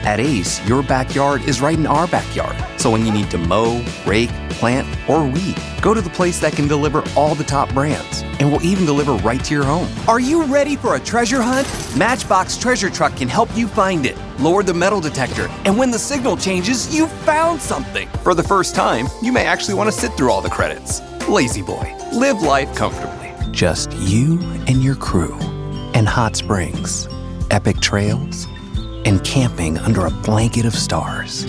At Ace, your backyard is right in our backyard. So when you need to mow, rake, plant, or weed, go to the place that can deliver all the top brands. And will even deliver right to your home. Are you ready for a treasure hunt? Matchbox Treasure Truck can help you find it. Lower the metal detector, and when the signal changes, you found something. For the first time, you may actually want to sit through all the credits. Lazy Boy. Live life comfortably. Just you and your crew. And hot springs. Epic trails. And camping under a blanket of stars.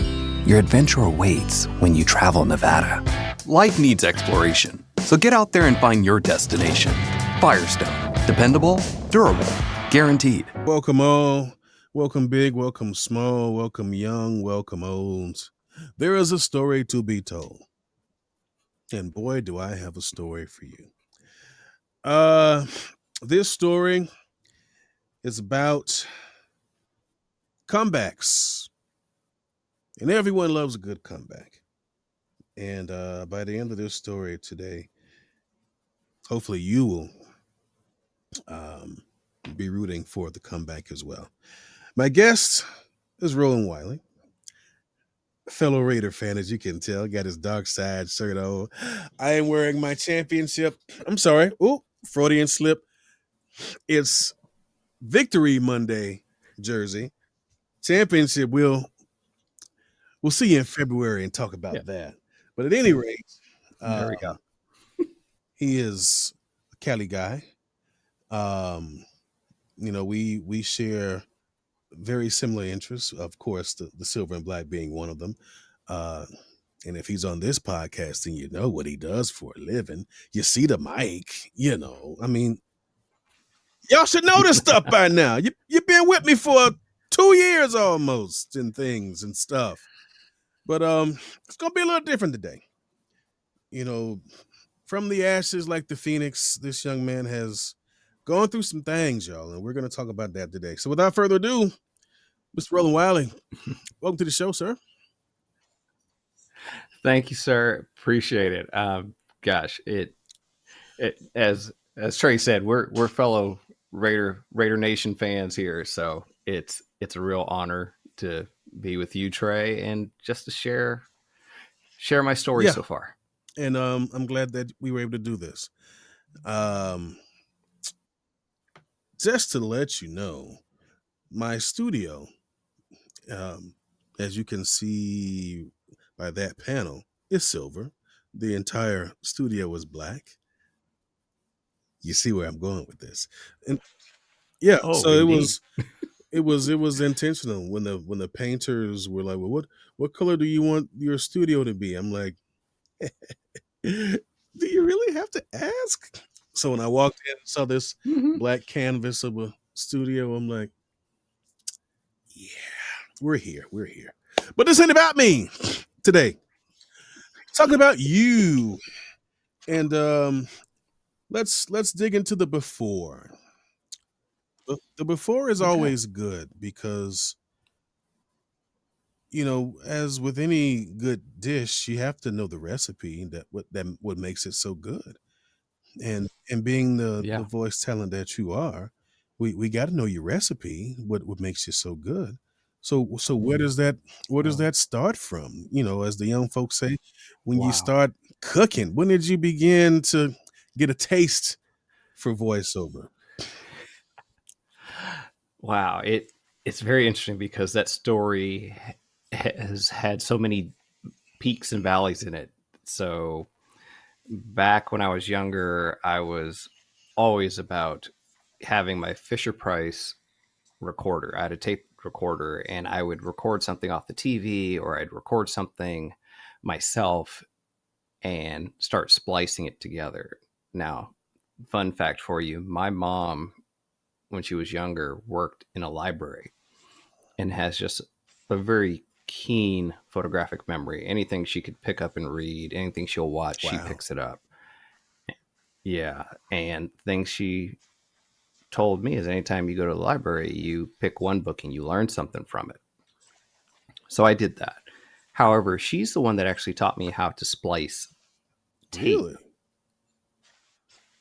Your adventure awaits when you travel Nevada. Life needs exploration, so get out there and find your destination. Firestone. Dependable, durable, guaranteed. Welcome all. Welcome big, welcome small, welcome young, welcome old. There is a story to be told. And boy, do I have a story for you. This story is about comebacks. And everyone loves a good comeback. And by the end of this story today, hopefully you will be rooting for the comeback as well. My guest is Roland Wiley, fellow Raider fan, as you can tell. Got his dark side shirt on. I am wearing my championship. I'm sorry. Oh, Freudian slip. It's Victory Monday jersey. Championship. We'll see you in February and talk about that. But at any rate, there we go. He is a Cali guy. We share very similar interests. Of course, the silver and black being one of them. And if he's on this podcast, then you know what he does for a living. You see the mic, I mean, y'all should know this stuff by now. You've been with me for 2 years almost and things and stuff. But it's going to be a little different today. From the ashes like the phoenix, this young man has gone through some things, y'all, and we're going to talk about that today. So without further ado, Mr. Roland Wiley, welcome to the show, sir. Thank you, sir. Appreciate it. Gosh, it as Trey said, we're fellow Raider Nation fans here, so it's a real honor to be with you, Trey, and just to share my story so far. And I'm glad that we were able to do this. Just to let you know, my studio, as you can see by that panel, is silver. The entire studio is black. You see where I'm going with this, and indeed. it was intentional when the painters were like, "Well, what color do you want your studio to be?" I'm like, "Do you really have to ask?" So when I walked in and saw this black canvas of a studio, I'm like, "Yeah, we're here. But this ain't about me today. Talking about you, and let's dig into the before. The before is always good because, as with any good dish, you have to know the recipe what makes it so good. And being the voice talent that you are, we got to know your recipe, what makes you so good. So where does that start from? As the young folks say, when you start cooking, when did you begin to get a taste for voiceover? Wow, it's very interesting because that story has had so many peaks and valleys in it. So back when I was younger, I was always about having my Fisher-Price recorder. I had a tape recorder, and I would record something off the TV, or I'd record something myself and start splicing it together. Now, fun fact for you, my mom, when she was younger, worked in a library and has just a very keen photographic memory. Anything she could pick up and read, anything she'll watch, she picks it up. Yeah. And things she told me is anytime you go to the library, you pick one book and you learn something from it. So I did that. However, she's the one that actually taught me how to splice tape. Really?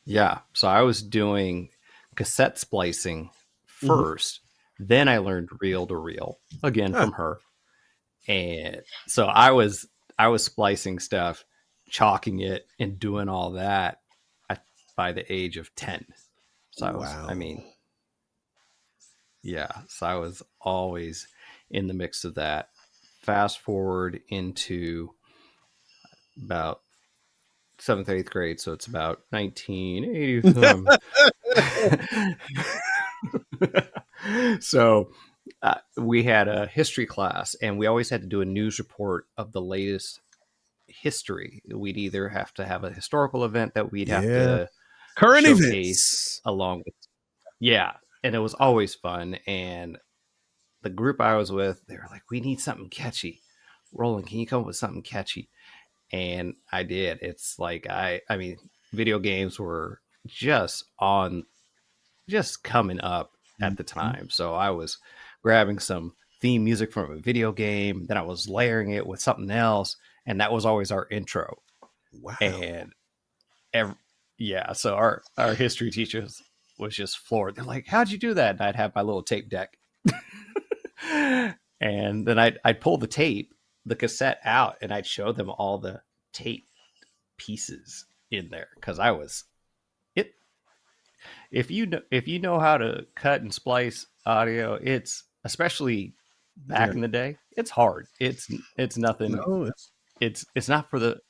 Yeah. So I was doing cassette splicing first, Then I learned reel to reel again Huh. from her. And so I was splicing stuff, chalking it, and doing all that by the age of 10. So I Wow. mean, yeah. So I was always in the mix of that. Fast forward into about seventh, eighth grade. So it's about 1980. So we had a history class, and we always had to do a news report of the latest history. We'd either have to have a historical event that we'd have Yeah. to Current showcase events. along with, yeah. And it was always fun. And the group I was with, they were like, we need something catchy. Roland, can you come up with something catchy? And I did. It's like, I mean, video games were just coming up at the Mhm. time. So I was grabbing some theme music from a video game, then I was layering it with something else, and that was always our intro. Wow. And ev yeah, so our history teachers was just floored. They're like, "How'd you do that?" And I'd have my little tape deck, and then I'd pull the tape, the cassette out, and I'd show them all the tape pieces in there because I was it. If you know how to cut and splice audio, it's especially Yeah. back in the day, it's hard. It's nothing. No, It's not for the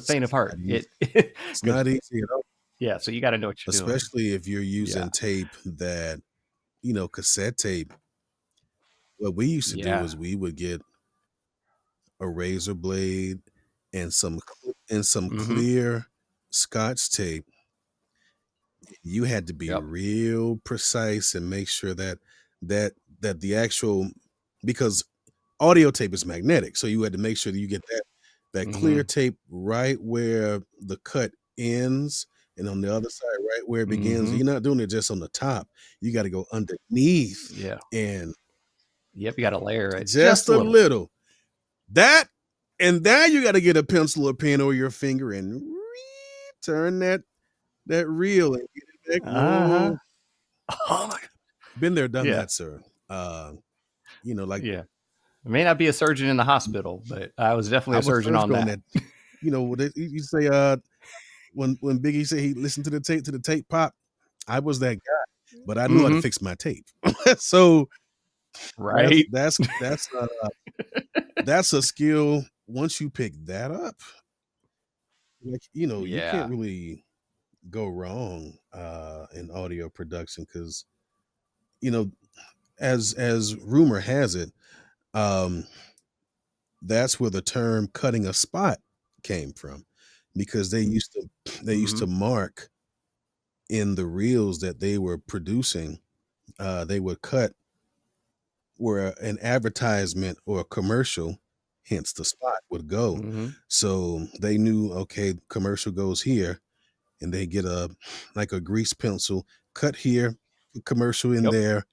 faint of not heart. easy. It It's because not easy at all. yeah, so you got to know what you're doing. Especially if you're Yeah, using tape that, cassette tape. What we used to do yeah. is we would get a razor blade and some Mm-hmm. clear Scotch tape. You had to be Yep. real precise and make sure that that the actual, because audio tape is magnetic, so you had to make sure that you get that clear Mm-hmm. tape right where the cut ends, and on the other side right where it begins. Mm-hmm. You're not doing it just on the top. You got to go underneath Yeah. and Yep. You got to layer it just just a a little. little. That and now you got to get a pencil or pen or your finger and turn that reel and get it back. Uh huh. Oh, oh my God. Been there, done Yeah. that, sir. Like Yeah. I may not be a surgeon in the hospital, but I was definitely I a was surgeon on surgical on that. that. You say when Biggie said he listened to the tape pop, I was that guy, but I knew how to Mm-hmm. fix my tape. So Right. that's a skill. Once you pick that up, you can't Yeah. really go wrong in audio production because you know as rumor has it, um, that's where the term "cutting a spot" came from, because they used to Mm-hmm. mark in the reels that they were producing. They would cut where an advertisement or a commercial, hence the spot, would go. Mm-hmm. So they knew, okay, commercial goes here, and they get like a grease pencil, cut here, commercial in Yep. there,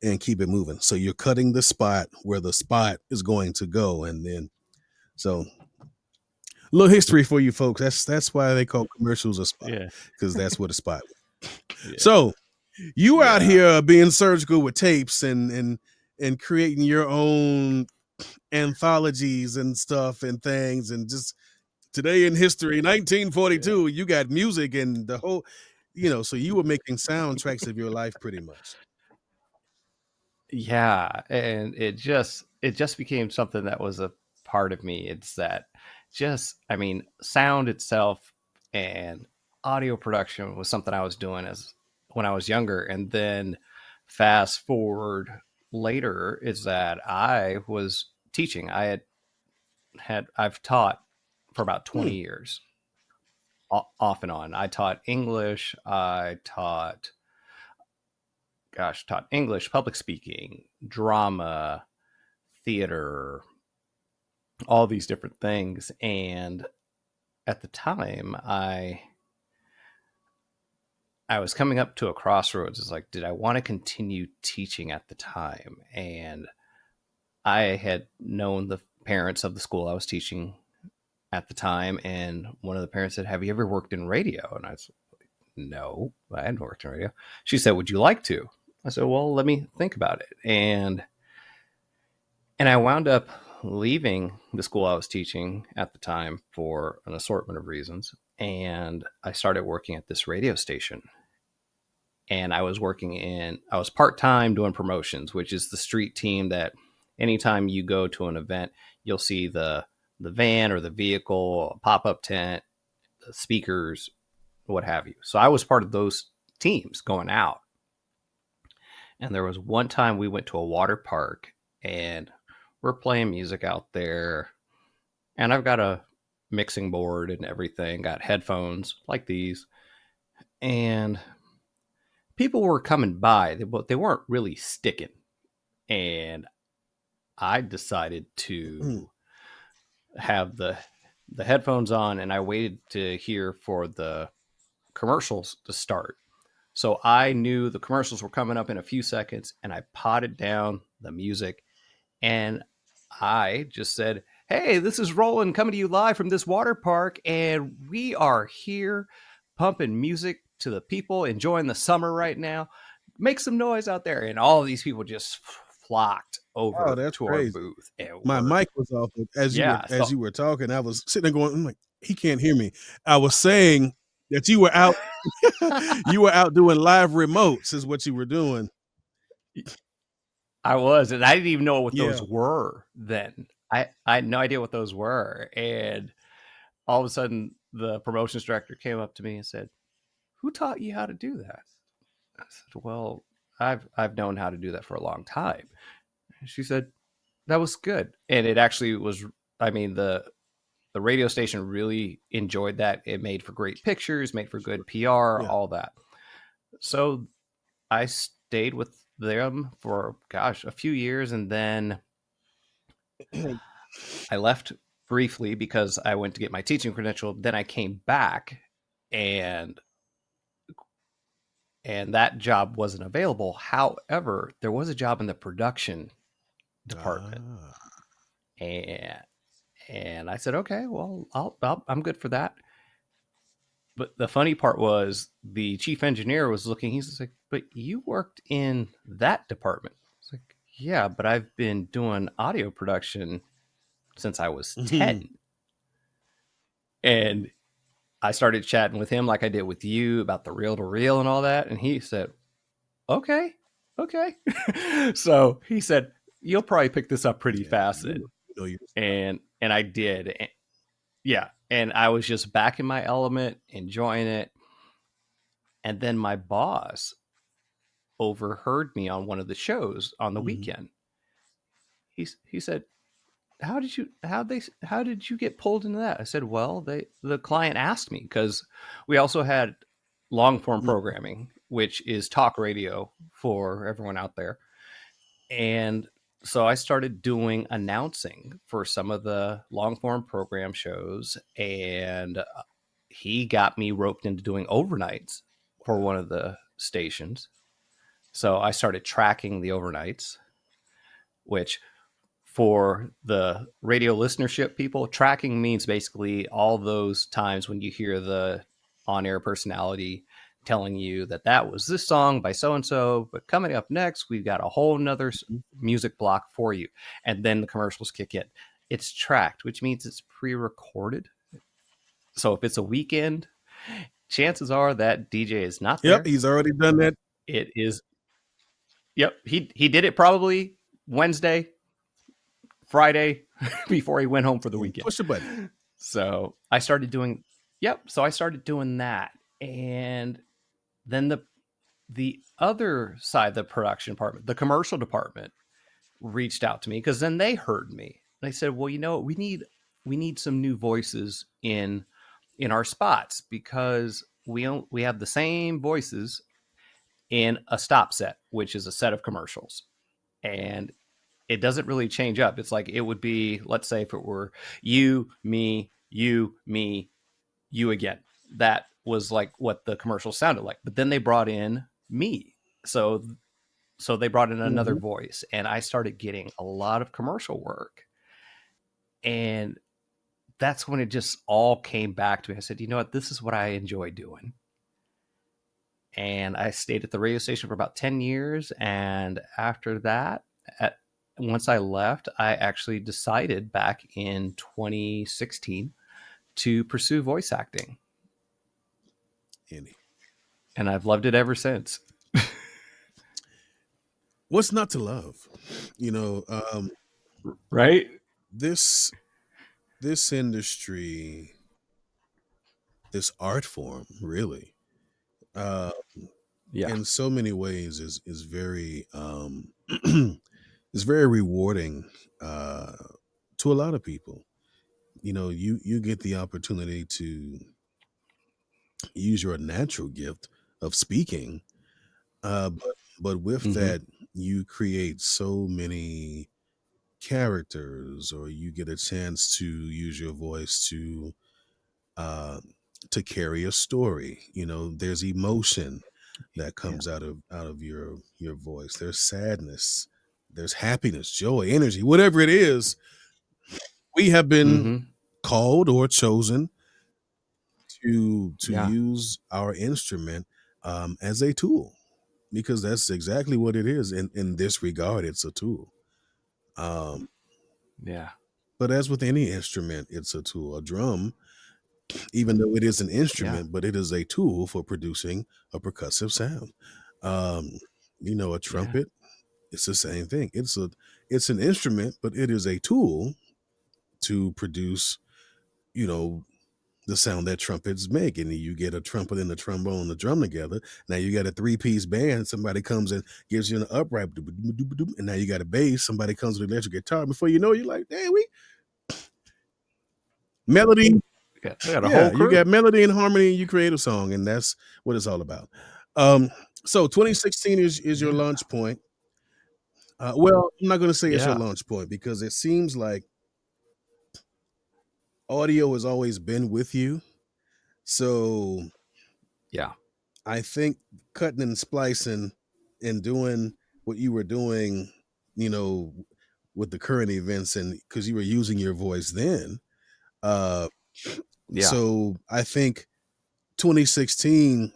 and keep it moving. So you're cutting the spot where the spot is going to go, and then so a little history for you folks. That's why they call commercials a spot, Yeah. because that's what a spot. Yeah. So you out Yeah. here being surgical with tapes and creating your own anthologies and stuff and things, and just today in history, Yeah. 1942, you got music and the whole, so you were making soundtracks of your life pretty much. Yeah, and it just became something that was a part of me. It's that just I mean, sound itself and audio production was something I was doing as when I was younger, and then fast forward later is that I was teaching. I've taught for about Hmm. 20 years off and on. I taught English, taught English, public speaking, drama, theater, all these different things. And at the time, I was coming up to a crossroads. It's like, did I want to continue teaching at the time? And I had known the parents of the school I was teaching at the time, and one of the parents said, "Have you ever worked in radio?" And I said, "No, I hadn't worked in radio." She said, "Would you like to?" I said, well, let me think about it. And I wound up leaving the school I was teaching at the time for an assortment of reasons. And I started working at this radio station. And I was part time doing promotions, which is the street team that anytime you go to an event, you'll see the van or the vehicle, pop up tent, the speakers, what have you. So I was part of those teams going out. And there was one time we went to a water park and we're playing music out there. And I've got a mixing board and everything, got headphones like these. And people were coming by, but they weren't really sticking. And I decided to have the headphones on, and I waited to hear for the commercials to start. So I knew the commercials were coming up in a few seconds, and I potted down the music, and I just said, hey, this is Roland coming to you live from this water park, and we are here pumping music to the people enjoying the summer right now. Make some noise out there. And all of these people just flocked over to crazy. our booth. My mic was off as you were talking. I was sitting there going, I'm like, he can't hear me. I was saying that you were out you were out doing live remotes is what you were doing. I was, and I didn't even know what those were then. I had no idea what those were. And all of a sudden the promotions director came up to me and said, who taught you how to do that? I said, well, I've known how to do that for a long time. And she said, that was good. And it actually was, I mean, the radio station really enjoyed that. It made for great pictures, made for good PR, all that. So I stayed with them for, a few years. And then I left briefly because I went to get my teaching credential. Then I came back and that job wasn't available. However, there was a job in the production department. And I said, okay, well, I'm good for that. But the funny part was the chief engineer was looking, he's like, but you worked in that department. It's like, yeah, but I've been doing audio production since I was 10. And I started chatting with him like I did with you about the reel to reel and all that. And he said, okay. So he said, you'll probably pick this up pretty fast. And I did. And I was just back in my element, enjoying it. And then my boss overheard me on one of the shows on the weekend. He said, how did you get pulled into that? I said, well, the client asked me, because we also had long form programming, which is talk radio for everyone out there. And so I started doing announcing for some of the long form program shows, and he got me roped into doing overnights for one of the stations. So I started tracking the overnights, which for the radio listenership people, tracking means basically all those times when you hear the on-air personality telling you that was this song by so-and-so, but coming up next, we've got a whole nother music block for you. And then the commercials kick in. It's tracked, which means it's pre-recorded. So if it's a weekend, chances are that DJ is not there. Yep, he's already done that. It is. Yep, he did it probably Wednesday, Friday before he went home for the weekend. Push the button. So I started doing. So I started doing that, and then the other side of the production department, the commercial department, reached out to me, because then they heard me. They said, well, we need some new voices in our spots, because we have the same voices in a stop set, which is a set of commercials, and it doesn't really change up. It's like, it would be, let's say if it were you, me, you again, that was like what the commercial sounded like. But then they brought in me. So they brought in another voice, and I started getting a lot of commercial work. And that's when it just all came back to me. I said, you know what, this is what I enjoy doing. and I stayed at the radio station for about 10 years. And after that, once I left, I actually decided back in 2016 to pursue voice acting. Andy, And I've loved it ever since. what's not to love? Right? This this industry, this art form, really, uh, Yeah. in so many ways, is very is very rewarding uh, to a lot of people. You get the opportunity to use your natural gift of speaking, but with Mm-hmm. that, you create so many characters, or you get a chance to use your voice uh, to carry a story. There's emotion that Yeah. comes out of your voice. There's sadness, there's happiness, joy, energy, whatever it is. We have been Mm-hmm. called or chosen to Yeah. use our instrument as a tool, because that's exactly what it is. In this regard, it's a tool. Um, Yeah. but as with any instrument, it's a tool. A drum, even though it is an Yeah. instrument, but it is a tool for producing a percussive sound. Um, a Yeah. trumpet, it's the same thing. It's an instrument, but it is a tool to produce, you know, the sound that trumpets make. And you get a trumpet and a trombone and a drum together. Now you got a three-piece band. Somebody comes and gives you an upright, and now you got a bass. Somebody comes with an electric guitar. Before you know, you're like, "Damn, we melody." We got a Yeah, whole you got crew. melody and harmony, and you create a song, and that's what it's all about. Um, so 2016 is your Yeah. launch point. Well, I'm not going to say it's your Yeah. launch point, because it seems like audio has always been with you. So Yeah. I think cutting and splicing and doing what you were doing, you know, with the current events, and because you were using your voice then. Uh, Yeah. so I think 2016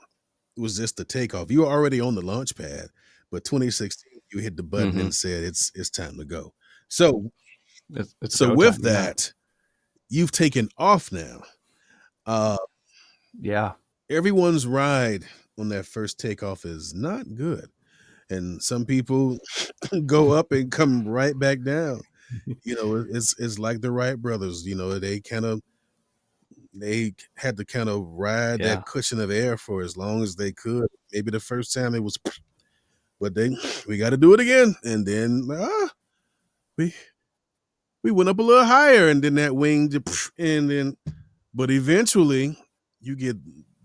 was just the takeoff. You were already on the launch pad, but 2016 you hit the button Mm-hmm. and said it's time to go. So It's so go with time. Yeah. that, you've taken off now. Uh, Yeah. Everyone's ride on that first takeoff is not good, and some people go up and come right back down. It's like the Wright brothers. They had to kind of ride Yeah. that cushion of air for as long as they could. Maybe the first time it was, but we got to do it again, and then we we went up a little higher, and then that wing and then, but eventually you get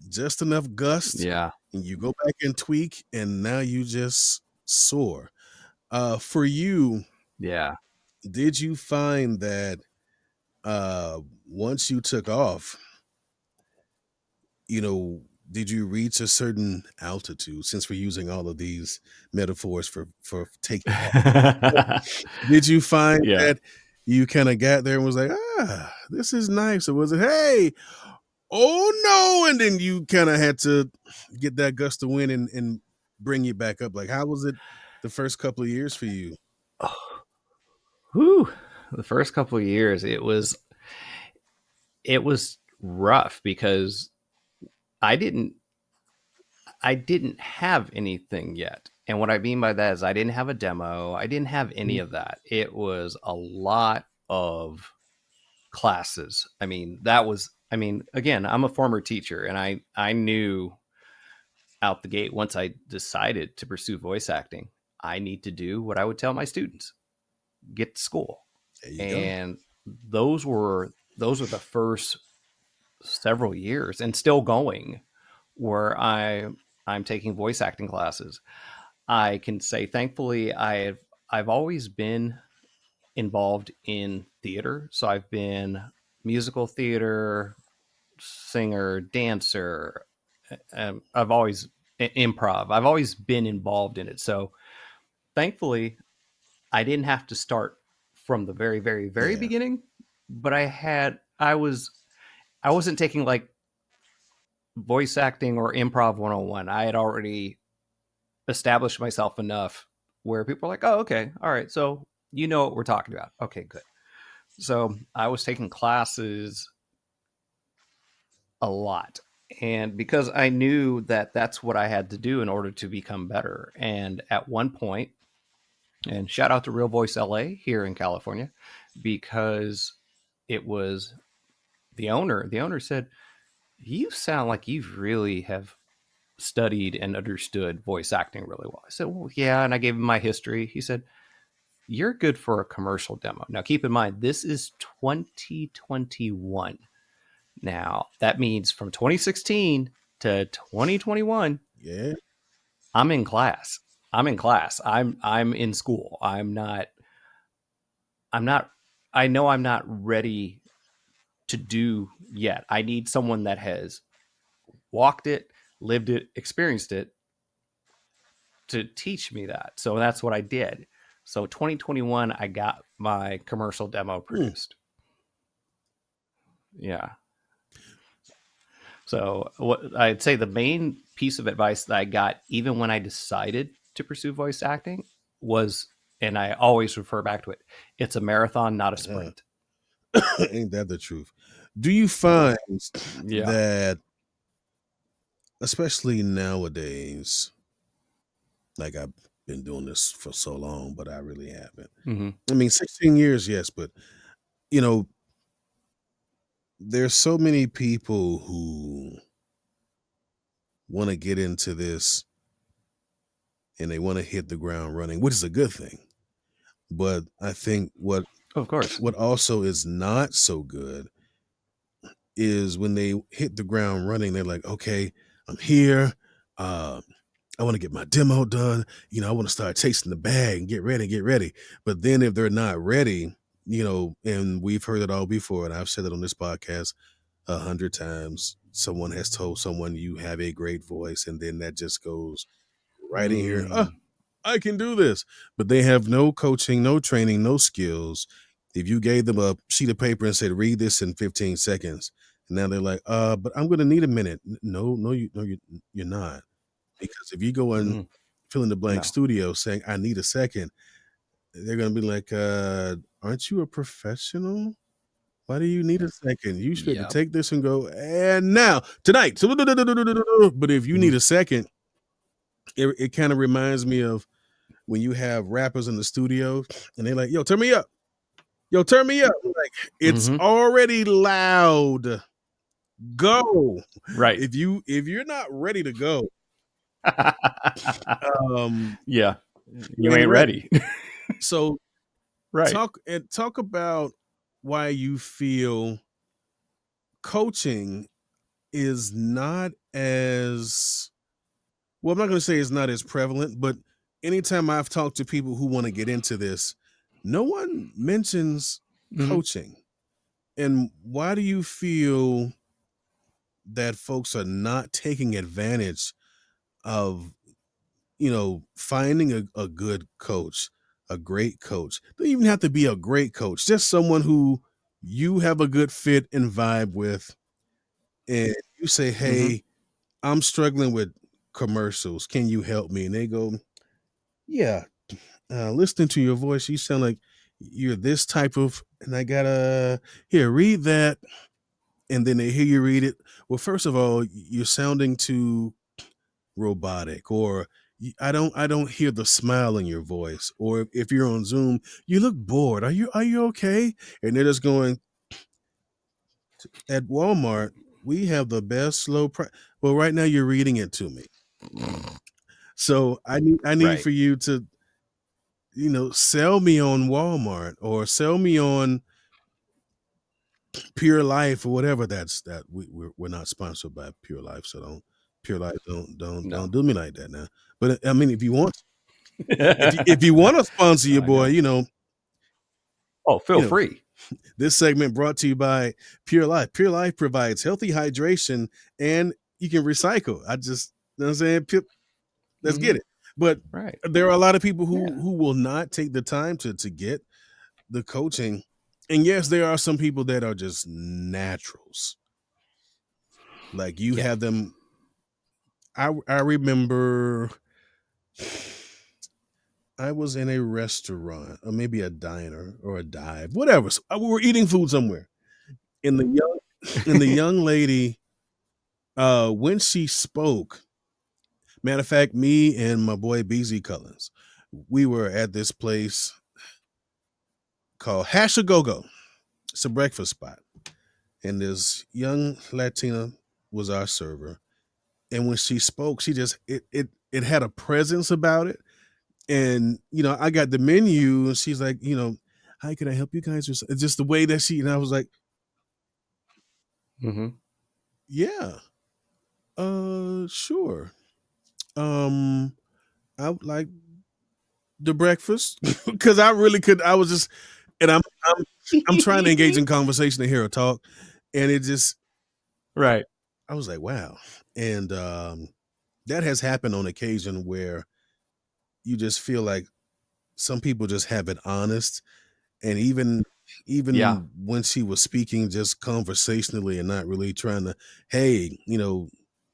just enough gust, Yeah. and you go back and tweak, and now you just soar. For you, Yeah. did you find that once you took off, you know, did you reach a certain altitude? Since we're using all of these metaphors for taking off, did you find Yeah. that you kind of got there and was like, this is nice, or was it, hey, oh no, and then you kind of had to get that gust of wind and bring you back up? Like, how was it the first couple of years for you? Oh, whew. The first couple of years, it was rough because I didn't I didn't have anything yet. And what I mean by that is I didn't have a demo. I didn't have any Mhm. of that. It was a lot of classes. I mean, again, I'm a former teacher, and I knew out the gate, once I decided to pursue voice acting, I need to do what I would tell my students: get to school. There you go. And those were the first several years, and still going, where I'm taking voice acting classes. I can say thankfully I've always been involved in theater. So I've been musical theater, singer, dancer. I've always improv. I've always been involved in it. So thankfully, I didn't have to start from the very, very, very Yeah. beginning. But I wasn't taking like voice acting or improv 101. I had already established myself enough where people are like, oh, okay, all right, so you know what we're talking about. Okay, good. So I was taking classes a lot. And because I knew that that's what I had to do in order to become better. And at one point, and shout out to Real Voice LA here in California, because it was the owner said, you sound like you really have studied and understood voice acting really well. I said, well, yeah. And I gave him my history. He said, you're good for a commercial demo. Now, keep in mind, this is 2021. Now, that means from 2016 to 2021, Yeah. I'm in class. I'm in school. I'm not I know I'm not ready to do yet. I need someone that has walked it, lived it, experienced it to teach me that. So that's what I did. So 2021, I got my commercial demo produced. Yeah. So what I'd say the main piece of advice that I got, even when I decided to pursue voice acting, was, and I always refer back to it, it's a marathon, not a sprint. Ain't that the truth? Do you find Yeah. that, especially nowadays, like I've been doing this for so long, but I really haven't. Mm-hmm. I mean, 16 years, yes, but you know, there's so many people who want to get into this and they want to hit the ground running, which is a good thing. But I think Of course. what also is not so good is when they hit the ground running, they're like, okay, I'm here. I want to get my demo done. I want to start chasing the bag and get ready. But then if they're not ready, and we've heard it all before, and I've said it on this podcast 100 times, someone has told someone you have a great voice, and then that just goes right in here. Oh, I can do this. But they have no coaching, no training, no skills. If you gave them a sheet of paper and said, read this in 15 seconds, and now they're like, but I'm going to need a minute. No, you're not. Because if you go in fill in the blank studio saying, I need a second, they're going to be like, aren't you a professional? Why do you need a second? You should take this and go, and now, tonight. But if you need a second, it kind of reminds me of when you have rappers in the studio and they're like, yo, turn me up. Yo, turn me up. Like, it's already loud. Go. Right. If you're not ready to go, yeah, you ain't ready. So right. Talk about why you feel coaching is not as well. I'm not going to say it's not as prevalent, but anytime I've talked to people who want to get into this, no one mentions coaching. And why do you feel that folks are not taking advantage of, finding a good coach, a great coach? Don't even have to be a great coach, just someone who you have a good fit and vibe with. And you say, hey, I'm struggling with commercials. Can you help me? And they go, yeah, listening to your voice, you sound like you're this type of, and I gotta, here, read that. And then they hear you read it. Well, first of all, you're sounding too robotic, or I don't hear the smile in your voice. Or if you're on Zoom, you look bored. Are you okay? And they're just going, at Walmart, we have the best slow price. Well, right now you're reading it to me. So I need for you to, sell me on Walmart or sell me on Pure Life or whatever. That we're not sponsored by Pure Life, so don't do me like that now. But I mean, if you want, if you want to sponsor your boy, feel free. This segment brought to you by Pure Life. Pure Life provides healthy hydration and you can recycle. I just, you know what I'm saying? Let's get it. But there are a lot of people who will not take the time to get the coaching. And yes, there are some people that are just naturals. Like you Yeah. have them. I remember I was in a restaurant or maybe a diner or a dive, whatever. So, we were eating food somewhere, and the young lady, when she spoke, matter of fact, me and my boy BZ Cullens, we were at this place called Hash a Go Go. It's a breakfast spot, and this young Latina was our server. And when she spoke, she just it had a presence about it. And I got the menu, and she's like, "Hi, can I help you guys?" It's just the way that and I was like, Mm-hmm. "Yeah, sure. Um, I would like the breakfast because I really could. I was just, and I'm trying to engage in conversation to hear her talk, and it just, Right. I was like, wow, and that has happened on occasion where you just feel like some people just have it honest, and Yeah. even when she was speaking just conversationally and not really trying to, hey,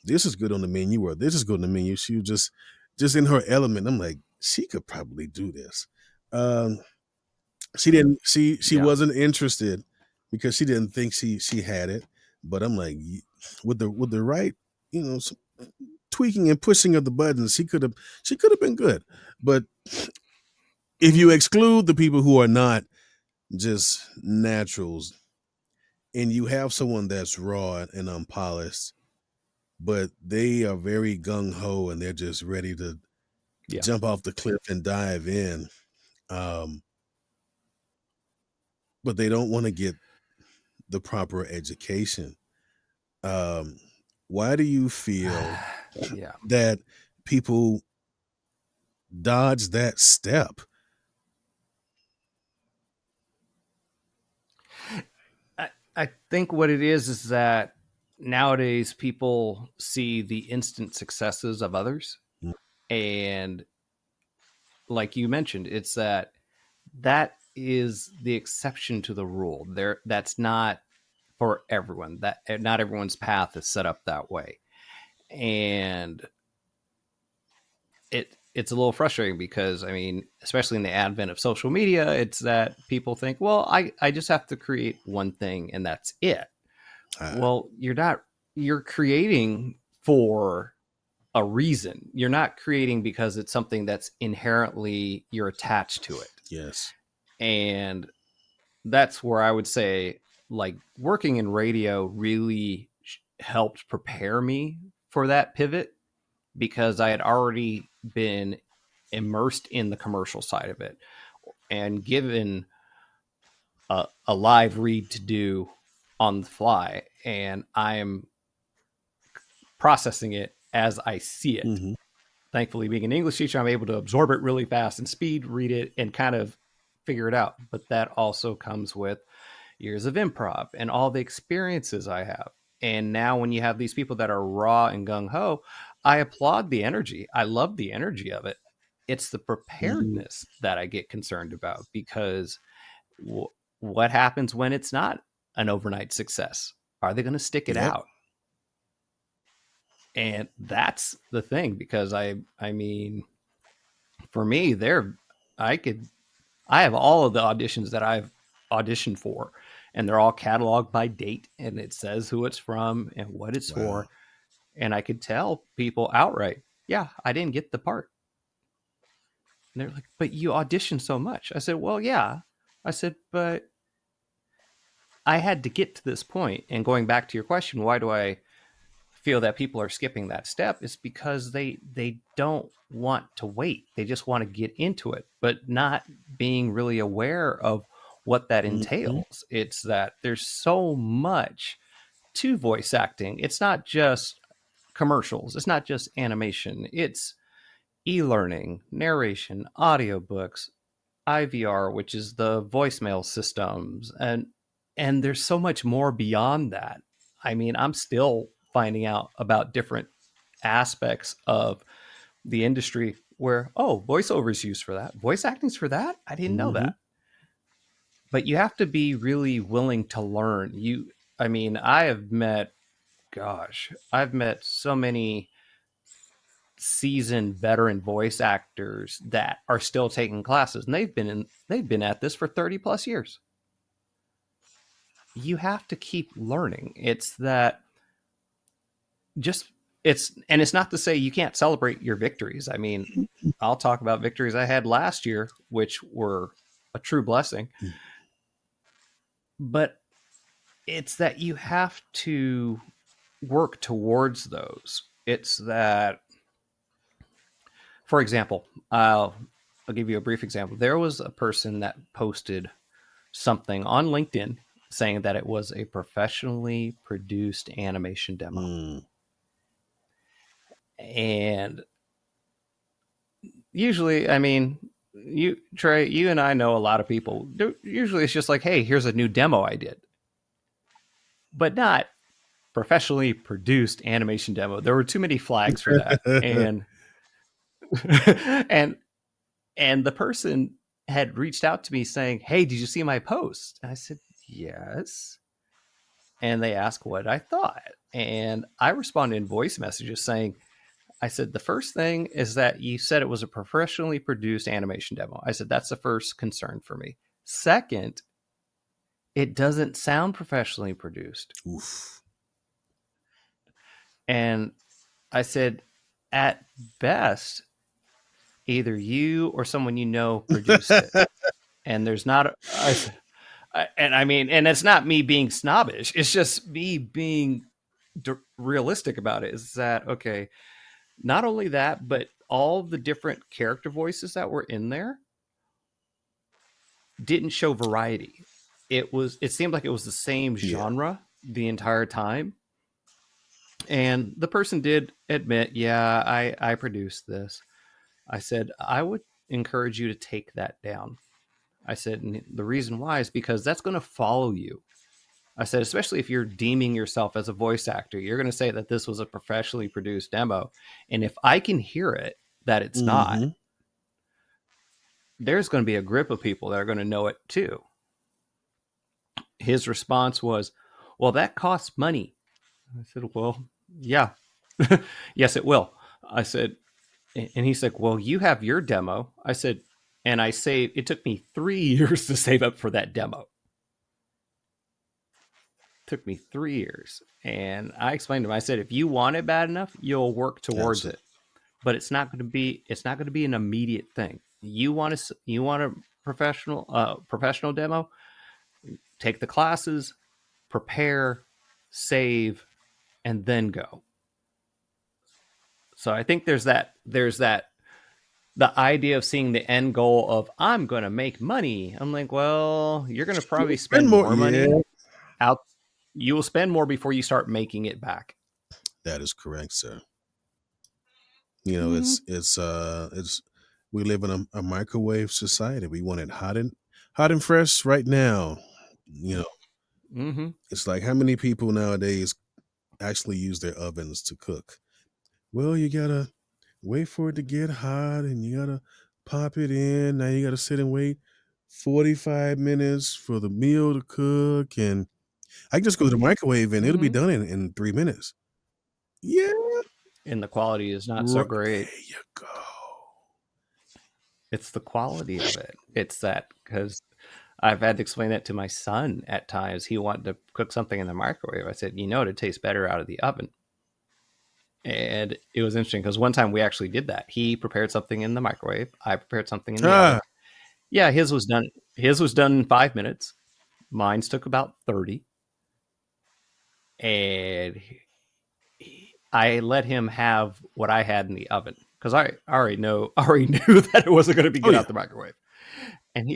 this is good on the menu or this is good on the menu. She was just in her element. I'm like, she could probably do this. Um, she didn't. She Yeah. wasn't interested because she didn't think she had it. But I'm like, with the right, some tweaking and pushing of the buttons, she could have been good. But if you exclude the people who are not just naturals, and you have someone that's raw and unpolished, but they are very gung ho and they're just ready to Yeah. jump off the cliff and dive in. Um, but they don't want to get the proper education. Um, why do you feel Yeah. that people dodge that step? I think what it is that nowadays people see the instant successes of others. Mm. And like you mentioned, it's that is the exception to the rule. That's not for everyone. That not everyone's path is set up that way. And it's a little frustrating because I mean, especially in the advent of social media, it's that people think, well, I just have to create one thing and that's it. Ah, Well, you're creating for a reason. You're not creating because it's something that's inherently you're attached to it. yes. And that's where I would say like working in radio really helped prepare me for that pivot because I had already been immersed in the commercial side of it and given a live read to do on the fly, and I'm processing it as I see it. Hmm. Thankfully, being an English teacher, I'm able to absorb it really fast and speed read it and kind of figure it out. But that also comes with years of improv and all the experiences I have. And now, when you have these people that are raw and gung ho, I applaud the energy. I love the energy of it. It's the Hmm. preparedness that I get concerned about because what happens when it's not an overnight success? Are they going to stick it Yep. out? And that's the thing because I mean, for me, I could I have all of the auditions that I've auditioned for, and they're all cataloged by date, and it says who it's from and what it's Wow. for. And I could tell people outright, yeah, I didn't get the part. And they're like, but you auditioned so much. I said, well, yeah. I said, but I had to get to this point. And going back to your question, why do I feel that people are skipping that step? Is because they don't want to wait. They just want to get into it, but not being really aware of what that Hmm. entails. It's that there's so much to voice acting. It's not just commercials. It's not just animation. It's e-learning, narration, audiobooks, IVR, which is the voicemail systems, and there's so much more beyond that. I mean, I'm still finding out about different aspects of the industry where voiceover is used for that. Voice acting's for that? I didn't know Hmm. that. But you have to be really willing to learn. I mean, I have met gosh, I've met so many seasoned veteran voice actors that are still taking classes, and they've been at this for 30 plus years. You have to keep learning. It's that just it's not to say you can't celebrate your victories. I mean, I'll talk about victories I had last year, which were a true blessing. But it's that you have to work towards those. It's that, for example, I'll give you a brief example. There was a person that posted something on LinkedIn saying that it was a professionally produced animation demo. And usually, I mean, Trey, you and I know a lot of people. Usually it's just like, hey, here's a new demo I did. But not professionally produced animation demo. There were too many flags for that. And the person had reached out to me saying, hey, did you see my post? And I said, yes. And they asked what I thought. And I responded in voice messages saying, I said, the first thing is that you said it was a professionally produced animation demo. I said, that's the first concern for me. Second, it doesn't sound professionally produced. Oof. And I said, at best, either you or someone you know produced it. And there's not, and it's not me being snobbish. It's just me being realistic about it. Is that, okay, not only that, but all the different character voices that were in there didn't show variety. It seemed like it was the same genre the entire time. And the person did admit, yeah, I produced this. I said, I would encourage you to take that down. I said, and the reason why is because that's going to follow you. I said, especially if you're deeming yourself as a voice actor, you're going to say that this was a professionally produced demo. And if I can hear it, that it's not, there's going to be a grip of people that are going to know it too. His response was, well, that costs money. I said, well, yeah, yes, it will. I said, and he's like, well, you have your demo. I said, and it took me 3 years to save up for that demo. Took me 3 years. And I explained to him, I said, if you want it bad enough, you'll work towards it. But it's not going to be an immediate thing. You want a professional demo, take the classes, prepare, save, and then go. So I think there's that the idea of seeing the end goal of I'm going to make money. I'm like, well, you're going to probably spend more money out. You will spend more before you start making it back. That is correct, sir. You know, it's we live in a microwave society. We want it hot and fresh right now. You know, it's like, how many people nowadays actually use their ovens to cook? Well, you gotta wait for it to get hot, and you gotta pop it in. Now you gotta sit and wait 45 minutes for the meal to cook, and I can just go to the microwave and it'll be done in 3 minutes. Yeah. And the quality is not so great. There you go. It's the quality of it. It's that, because I've had to explain that to my son at times. He wanted to cook something in the microwave. I said, it tastes better out of the oven. And it was interesting because one time we actually did that. He prepared something in the microwave. I prepared something in the oven. Yeah, his was done. His was done in 5 minutes. Mine's took about 30. And I let him have what I had in the oven because I already knew that it wasn't going to be good out the microwave. And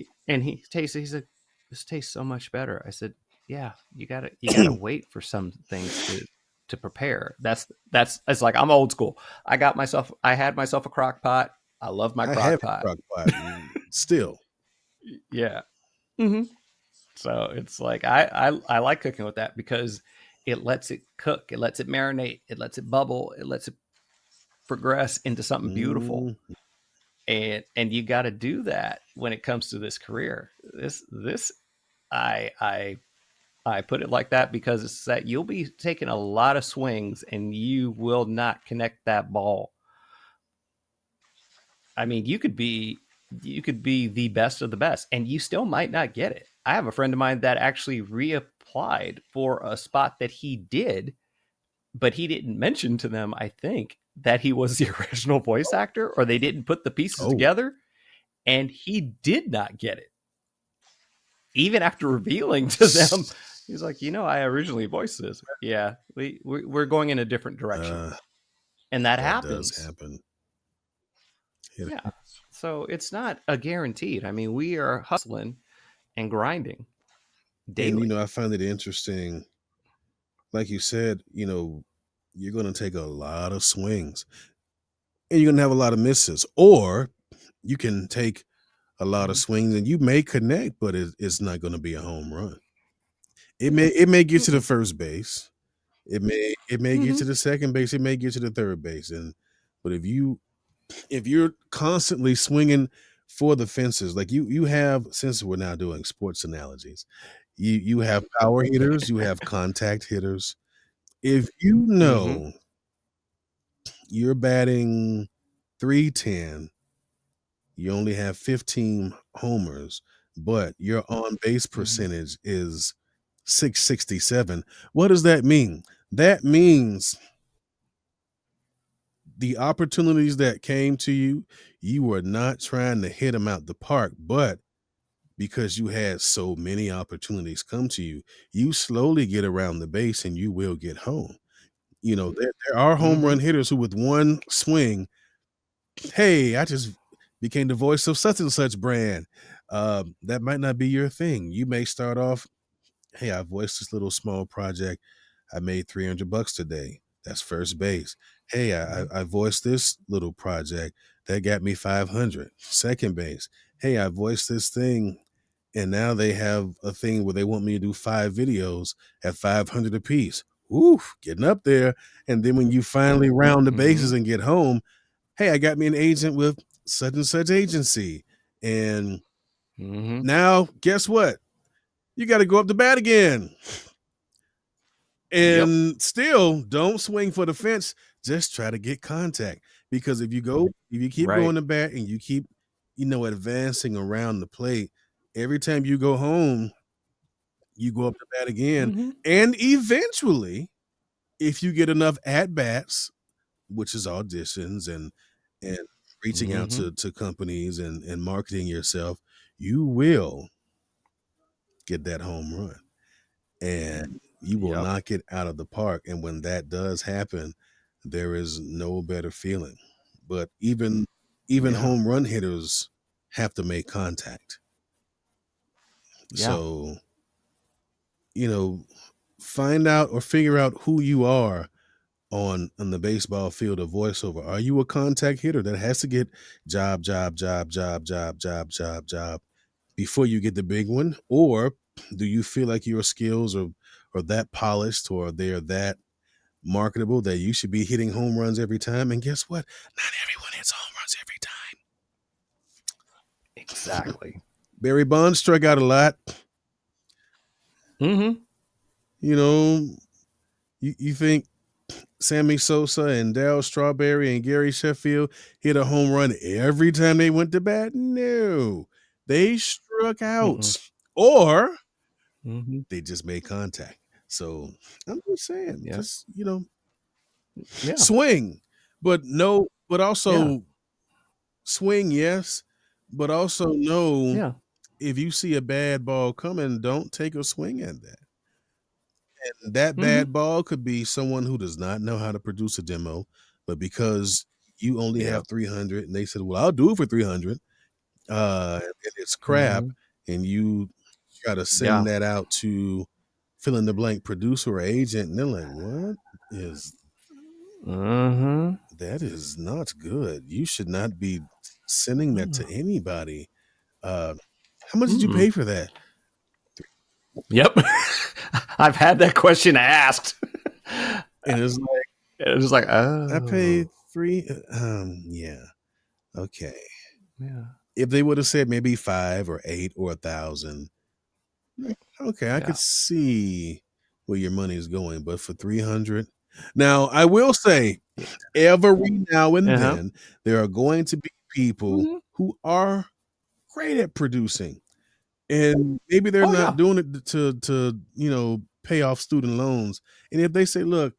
he tasted. He said, "This tastes so much better." I said, "Yeah, you gotta wait for some things to prepare." That's it's like, I'm old school. I had myself a crock pot. I love my crock pot. Still. Yeah. So it's like I like cooking with that because it lets it cook, it lets it marinate, it lets it bubble, it lets it progress into something beautiful. And you got to do that when it comes to this career. I I put it like that because it's that you'll be taking a lot of swings and you will not connect that ball. I mean, you could be the best of the best and you still might not get it. I have a friend of mine that actually reapplied for a spot that he did, but he didn't mention to them, I think, that he was the original voice actor, or they didn't put the pieces together, and he did not get it. Even after revealing to them, he's like, I originally voiced this. Yeah, we're going in a different direction. And that happens. Does happen. Yeah. So it's not a guaranteed. I mean, we are hustling and grinding daily. And, I find it interesting. Like you said, you're going to take a lot of swings and you're going to have a lot of misses. Or you can take a lot of swings and you may connect, but it's not going to be a home run. It may get to the first base. It may get to the second base. It may get to the third base. But if you're constantly swinging for the fences, like you have, since we're now doing sports analogies, you have power hitters, you have contact hitters. If you're batting .310, you only have 15 homers, but your on base percentage is .667. What does that mean? That means the opportunities that came to you, you were not trying to hit them out the park, but because you had so many opportunities come to you, you slowly get around the base and you will get home. There are home run hitters who with one swing, hey, I just became the voice of such and such brand. That might not be your thing. You may start off, hey, I voiced this little small project. I made $300 today. That's first base. Hey, I voiced this little project that got me 500. Second base. Hey, I voiced this thing, and now they have a thing where they want me to do 5 videos at 500 apiece. Oof, getting up there. And then when you finally round the bases and get home, hey, I got me an agent with such and such agency. And now, guess what? You got to go up the bat again. And still, don't swing for the fence. Just try to get contact. Because if you keep going to bat and you keep, advancing around the plate, every time you go home, you go up the bat again. And eventually, if you get enough at-bats, which is auditions and reaching out to companies and marketing yourself, you will get that home run. And you will knock it out of the park. And when that does happen, there is no better feeling. But even home run hitters have to make contact. So, find out or figure out who you are on the baseball field of voiceover. Are you a contact hitter that has to get job before you get the big one? Or do you feel like your skills are that polished, or they're that marketable that you should be hitting home runs every time? And guess what? Not everyone hits home runs every time. Exactly. Barry Bonds struck out a lot. You think Sammy Sosa and Darryl Strawberry and Gary Sheffield hit a home run every time they went to bat? No. They struck out. Or they just made contact. So I'm just saying, just, swing. But also swing, yes. But also if you see a bad ball coming, don't take a swing at that. And that bad ball could be someone who does not know how to produce a demo, but because you only have 300 and they said, well, I'll do it for 300. And it's crap. And you got to send that out to fill in the blank producer or agent. And they're like, what is that? Is not good. You should not be sending that to anybody. How much did you pay for that? Yep. I've had that question asked. And it's like, oh, I paid $3. Yeah. Okay. Yeah. If they would have said maybe 5 or 8 or 1,000, Okay, I could Yeah. see where your money is going, but for 300. Now, I will say every now and Uh-huh. then there are going to be people Mhm. who are great at producing. And maybe they're Oh, not yeah. doing it pay off student loans. And if they say, "Look,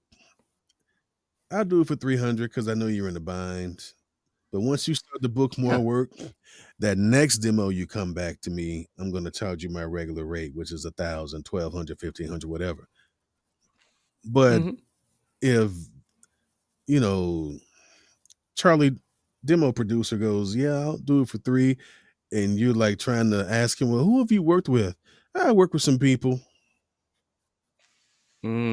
I'll do it for 300 because I know you're in a bind." But once you start to book more Yeah. work, that next demo you come back to me, I'm gonna charge you my regular rate, which is 1,000, 1,200, 1,500, whatever. But Mhm. if, you know, Charlie demo producer goes, "Yeah, I'll do it for 3," and you're like trying to ask him, "Well, who have you worked with?" "I work with some people."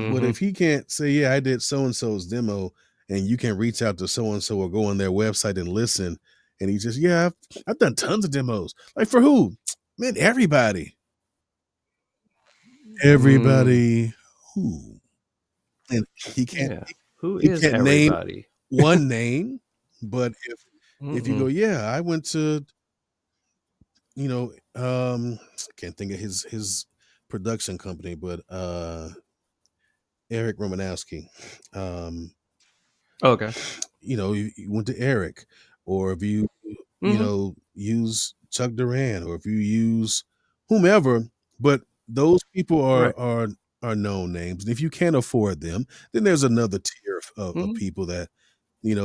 But Mhm. if he can't say, "Yeah, I did so and so's demo," and you can reach out to so and so or go on their website and listen, and he just, "Yeah, I've done tons of demos." Like for who? Man, everybody. Mm. Everybody who? And he can't Yeah. Who he is can't name everybody? one name, but if you go, Mm-mm. "Yeah, I went to," I can't think of his production company, but Eric Romanowski. Um Okay. you went to Eric, or if you, Mhm. use Chuck Duran, or if you use whomever, but those people Right. are known names. And if you can't afford them, then there's another tier of Mhm. people that,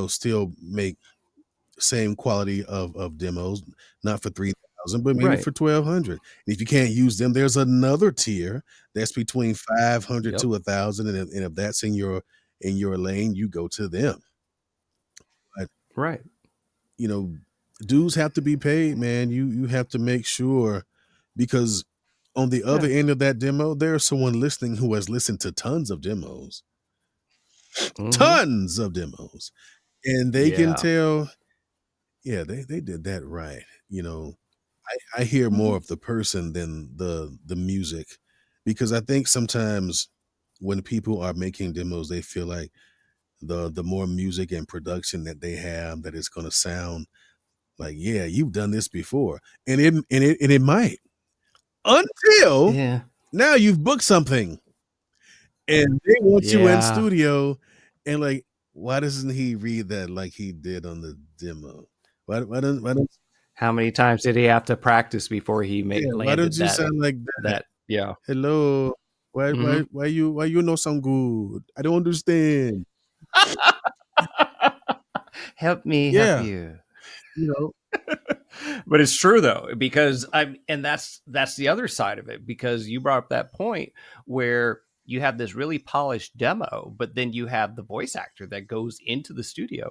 still make same quality of demos, not for 3,000, but maybe Right. for 1,200. And if you can't use them, there's another tier that's between 500 Yep. to 1,000, and if that's in your lane, you go to them. But Right. you know, dues have to be paid, man. You have to make sure, because on the other Yeah. end of that demo, there's someone listening who has listened to Mhm. tons of demos, and they can Yeah. tell, yeah, they did that right. I hear more Mhm. of the person than the music, because I think sometimes when people are making demos, they feel like the more music and production that they have, that it's going to sound like, yeah, you've done this before, and it might, until Yeah. now you've booked something, and they want you in Yeah. studio, and like, why doesn't he read that like he did on the demo? Why don't How many times did he have to practice before he yeah, why don't landed you that sound like that? that yeah. Hello, why why Mhm. why you why you know sound good? I don't understand. Help me help Yeah, you. you know, But it's true though, because and that's the other side of it, because you brought up that point where you have this really polished demo, but then you have the voice actor that goes into the studio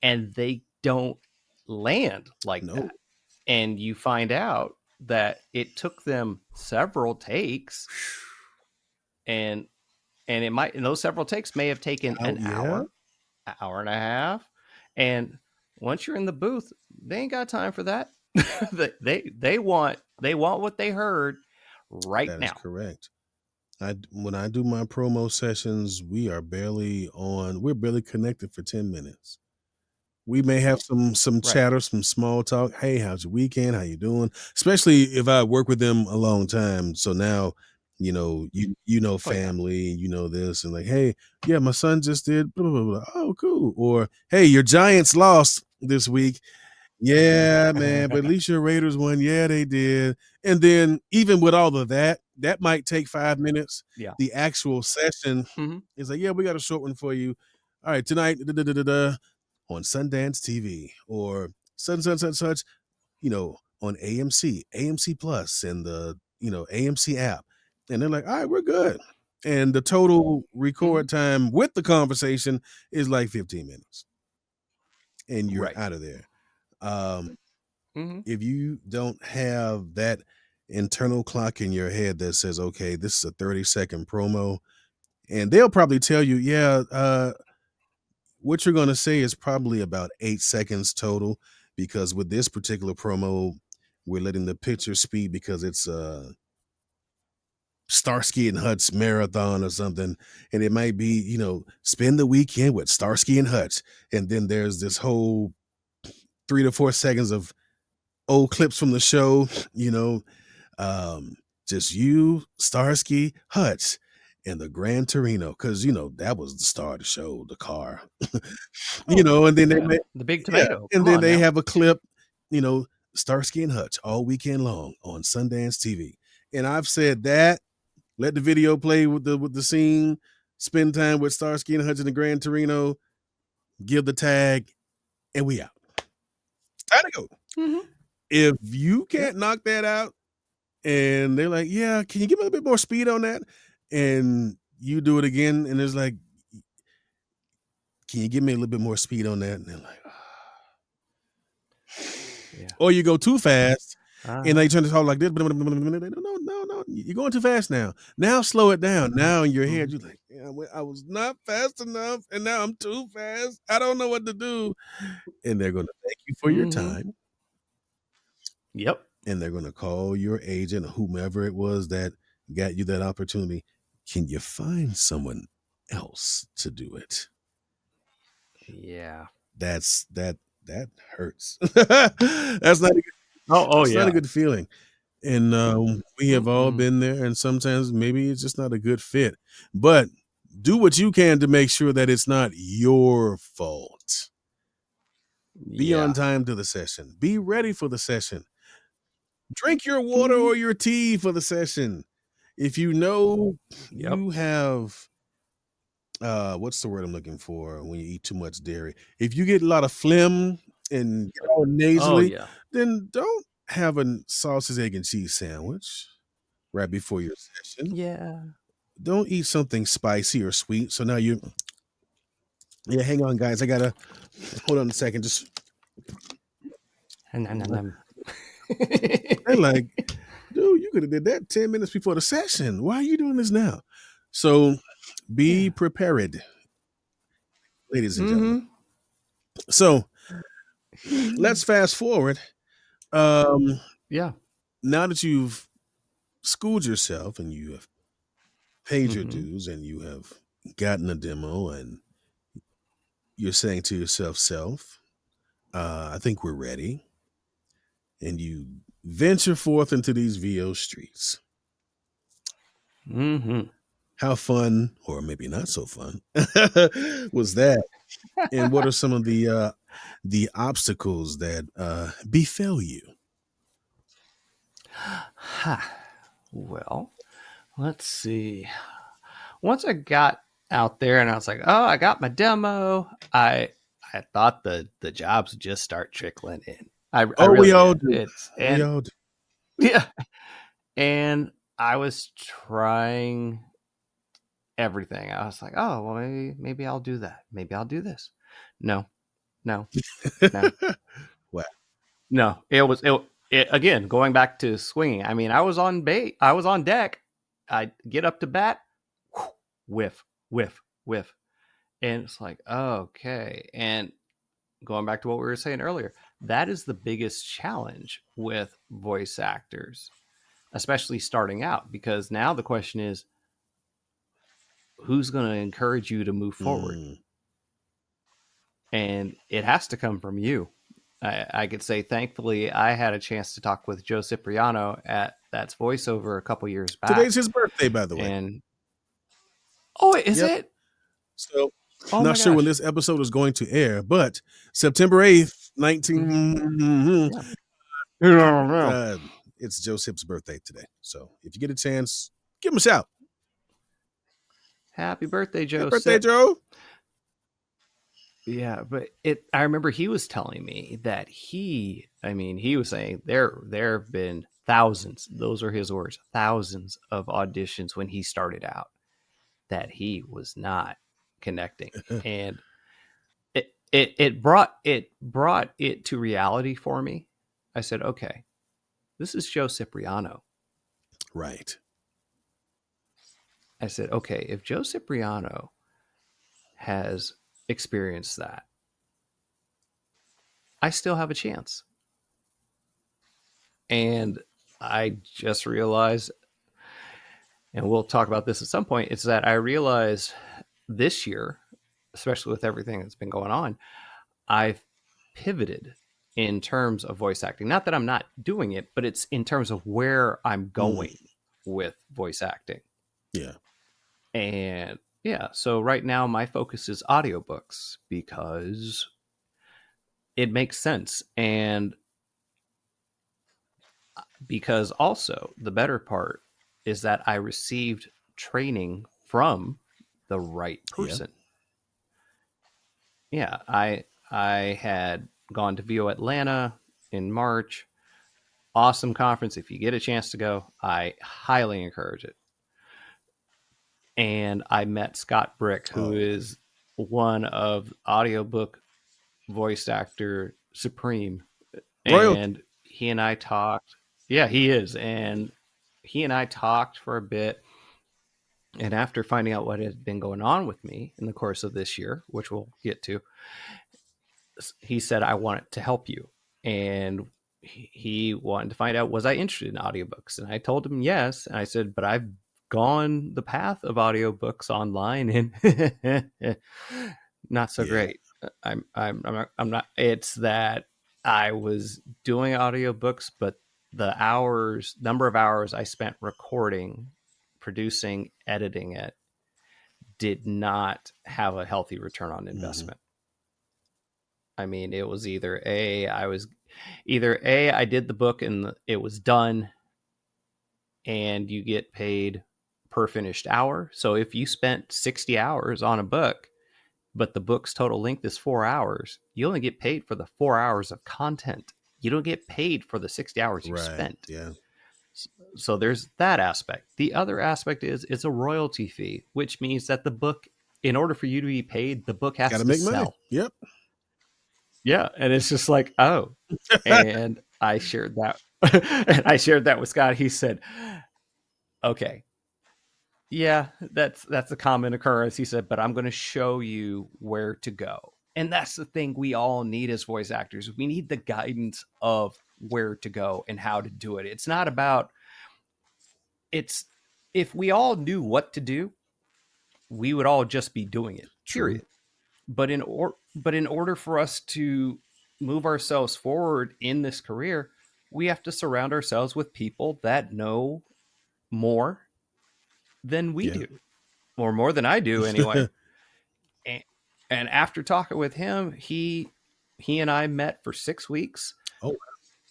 and they don't land like no, that. And you find out that it took them several takes, and and those several takes may have taken out, an yeah, hour, an hour and a half. And once you're in the booth, they ain't got time for that. They want what they heard right that is now. correct. When I do my promo sessions, we're barely connected for 10 minutes. We may have some Right. chatter, some small talk. "Hey, how's your weekend? How you doing?" Especially if I work with them a long time. So now, Oh yeah. family, this, and like, "Hey, yeah, my son just did blah blah blah." "Oh, cool." Or, "Hey, your Giants lost this week." "Yeah, man, but at least your Raiders won." "Yeah, they did." And then even with all of that, that might take 5 minutes. Yeah. The actual session Hmm. is like, "Yeah, we got a short one for you. All right, tonight, da, da, da, da, da, on Sundance TV, or such, on AMC Plus, and the, AMC app." And they're like, "All right, we're good." And the total Hmm. record time with the conversation is like 15 minutes, and you're Right. out of there. Um, Hmm. if you don't have that internal clock in your head that says, "Okay, this is a 30-second promo," and they'll probably tell you, "Yeah, what you're going to say is probably about 8 seconds total, because with this particular promo, we're letting the picture speak because it's Starsky and Hutch marathon or something, and it might be, spend the weekend with Starsky and Hutch." And then there's this whole 3 to 4 seconds of old clips from the show, you know, um, just you, Starsky, Hutch, and the Gran Torino, because that was the star of the show, the car. And then they the big tomato. and Come then on they now. have a clip, Starsky and Hutch all weekend long on Sundance TV. And I've said that, let the video play with the scene, spend time with Starsky and Hutch and the Gran Torino, give the tag, and we out. Time to go. Mm-hmm. If you can't knock that out, and they're like, yeah, can you give me a little bit more speed on that? And you do it again, and it's like, can you give me a little bit more speed on that? And they're like, Yeah. Or you go too fast, and they turn to talk like this. No, you're going too fast now. Now slow it down. Now in your head, you're like, yeah, I was not fast enough, and now I'm too fast. I don't know what to do. And they're going to thank you for your time. Yep. And they're going to call your agent, whomever it was that got you that opportunity. Can you find someone else to do it? Yeah. That hurts. That's not a good, not a good feeling. And we have all been there, and sometimes maybe it's just not a good fit. But do what you can to make sure that it's not your fault. Be on time to the session. Be ready for the session. Drink your water or your tea for the session. If you know you have, what's the word I'm looking for when you eat too much dairy? If you get a lot of phlegm and get all nasally, then don't have a sausage, egg, and cheese sandwich right before your session. Yeah. Don't eat something spicy or sweet. So now hang on, guys. I gotta hold on a second. Just and like, dude, you could have did that 10 minutes before the session. Why are you doing this now? So be prepared, ladies and gentlemen. So let's fast forward. Yeah. Now that you've schooled yourself and you have paid your dues and you have gotten a demo and you're saying to yourself, I think we're ready. And you venture forth into these VO streets. How fun, or maybe not so fun, was that? And what are some of the obstacles that befell you? Well, let's see. Once I got out there and I was like, oh, I got my demo, I thought the jobs would just start trickling in. We all do. We all do. Yeah. And I was trying everything. I was like, oh, well, maybe I'll do that. Maybe I'll do this. No. What? No, it again, going back to swinging. I mean, I was on deck. I get up to bat, whiff. And it's like, okay. And going back to what we were saying earlier, that is the biggest challenge with voice actors, especially starting out, because now the question is, who's going to encourage you to move forward? And it has to come from you. I could say, thankfully, I had a chance to talk with Joe Cipriano at That's Voiceover a couple years back. Today's his birthday, by the way. And is it? So, not sure when this episode is going to air, but September 8th, it's Joseph's birthday today. So, if you get a chance, give him a shout. Happy birthday, Joe. Happy birthday, Joe. Yeah, but I remember he was telling me that he was saying there have been thousands, those are his words, thousands of auditions when he started out that he was not connecting. And it brought it to reality for me. I said, okay, this is Joe Cipriano. Right. I said, okay, if Joe Cipriano has experienced that, I still have a chance. And I just realized, and we'll talk about this at some point, it's that I realized this year, especially with everything that's been going on, I've pivoted in terms of voice acting. Not that I'm not doing it, but it's in terms of where I'm going. with voice acting. Yeah. And yeah, so right now my focus is audiobooks because it makes sense. And because also the better part is that I received training from the right Yeah. person. Yeah, I had gone to VO Atlanta in March. Awesome conference. If you get a chance to go, I highly encourage it. And I met Scott Brick, who Oh, is one of audiobook voice actor supreme. royalty. And he and I talked. Yeah, he is. And he and I talked for a bit. And after finding out what had been going on with me in the course of this year, which we'll get to, he said, I want to help you. And he wanted to find out, was I interested in audiobooks? And I told him yes. And I said, but I've gone the path of audiobooks online and not so Yeah. great. I'm not, it's that I was doing audiobooks, but the number of hours I spent recording, producing, editing it did not have a healthy return on investment. I mean, it was either I did the book and it was done and you get paid per finished hour. So if you spent 60 hours on a book, but the book's total length is 4 hours, you only get paid for the 4 hours of content. You don't get paid for the 60 hours you Right. spent. Yeah. So there's that aspect. The other aspect is it's a royalty fee, which means that the book, in order for you to be paid, the book has Got to to make sell. money. Yep. Yeah. And it's just like, oh. And I shared that. And I shared that with Scott. He said, okay, yeah, that's a common occurrence. He said, but I'm going to show you where to go. And that's the thing we all need as voice actors. We need the guidance of where to go and how to do it. It's not about, if we all knew what to do, we would all just be doing it, True. period. But in order for us to move ourselves forward in this career, we have to surround ourselves with people that know more than we do, or more than I do anyway. And after talking with him, he and I met for 6 weeks. Oh.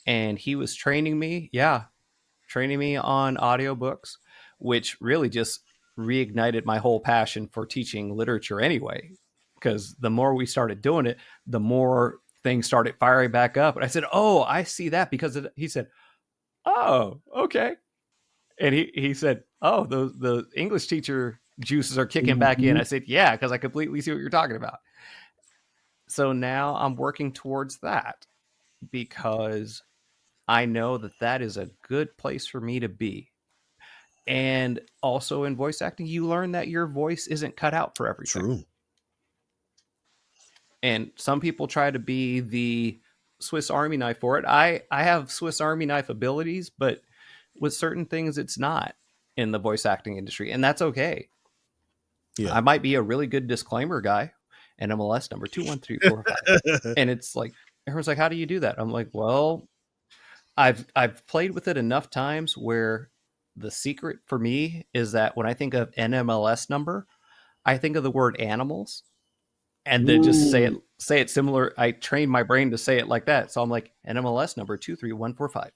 And he was training me on audiobooks, which really just reignited my whole passion for teaching literature anyway. Because the more we started doing it, the more things started firing back up. And I said, oh, I see that because he said, oh, okay. And he said, oh, the English teacher juices are kicking back in. I said, yeah, because I completely see what you're talking about. So now I'm working towards that because I know that is a good place for me to be. And also in voice acting, you learn that your voice isn't cut out for everything. True. And some people try to be the Swiss Army knife for it. I have Swiss Army knife abilities, but with certain things, it's not in the voice acting industry. And that's okay. Yeah. I might be a really good disclaimer guy, NMLS number 213445. And it's like, everyone's like, how do you do that? I'm like, well, I've played with it enough times where the secret for me is that when I think of NMLS number, I think of the word animals and then just say it similar. I train my brain to say it like that. So I'm like, NMLS number 23145.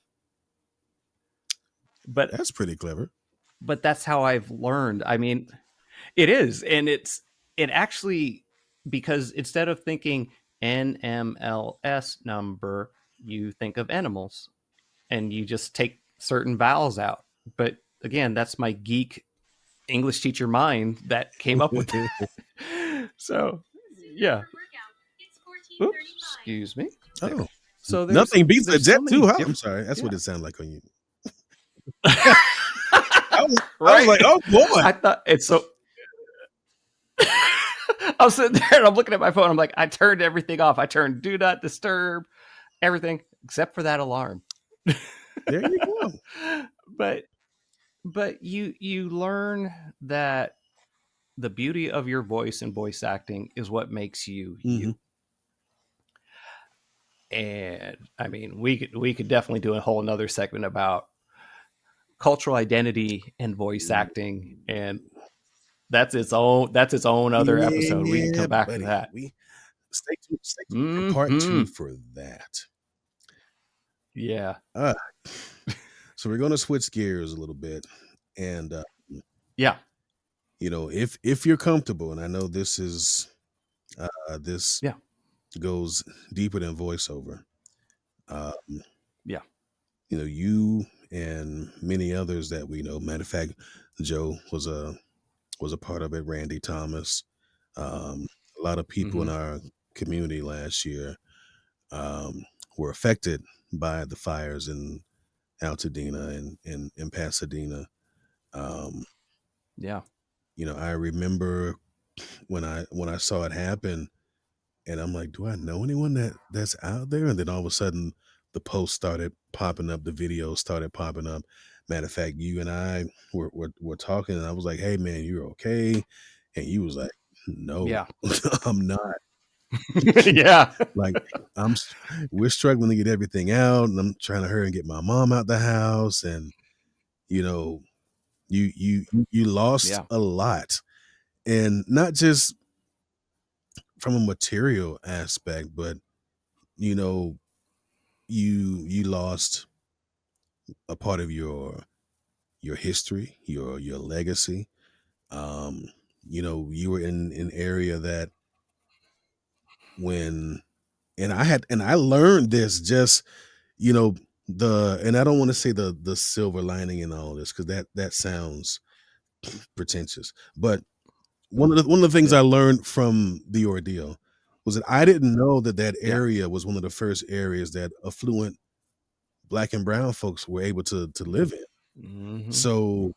But that's pretty clever. But that's how I've learned. I mean, it is. And it actually, because instead of thinking NMLS number, you think of animals and you just take certain vowels out. But again, that's my geek English teacher mind that came up with that. So, yeah. Oops, excuse me. Oh, so nothing beats a jet too hot. Different... I'm sorry. That's what it sounded like on you. I was like, oh boy. I thought it's so. I'm sitting there and I'm looking at my phone. I'm like, I turned everything off. I turned do not disturb, everything except for that alarm. There you go. But you learn that the beauty of your voice and voice acting is what makes you you. And I mean, we could definitely do a whole another segment about cultural identity and voice acting, and that's its own other episode. We can Yeah, come back to buddy. that. We stay tuned for part two for that. Yeah. Uh, so we're gonna switch gears a little bit, and Yeah. if you're comfortable, and I know this Yeah. goes deeper than voiceover. Um, Yeah. you and many others that we know. Matter of fact, Joe was a part of it. Randy Thomas, a lot of people in Mm-hmm. our community last year um, were affected by the fires in Altadena and in Pasadena. Um, Yeah. I remember when I saw it happen, and I'm like, do I know anyone that's out there? And then all of a sudden, the posts started popping up, the videos started popping up. Matter of fact, you and I were talking, and I was like, "Hey, man, you're okay?" And you was like, "No, Yeah. I'm not." Yeah. Like, we're struggling to get everything out, and I'm trying to hurry and get my mom out the house, and you know, you lost Yeah. a lot, and not just from a material aspect, but you know, you lost a part of your history, your legacy. Um, you were in an area that when and I learned this just you know and I don't want to say the silver lining in all this because that sounds pretentious, but one of the things I Yeah. learned from the ordeal was that I didn't know that Yeah. area was one of the first areas that affluent black and brown folks were able to live in. Mm-hmm. So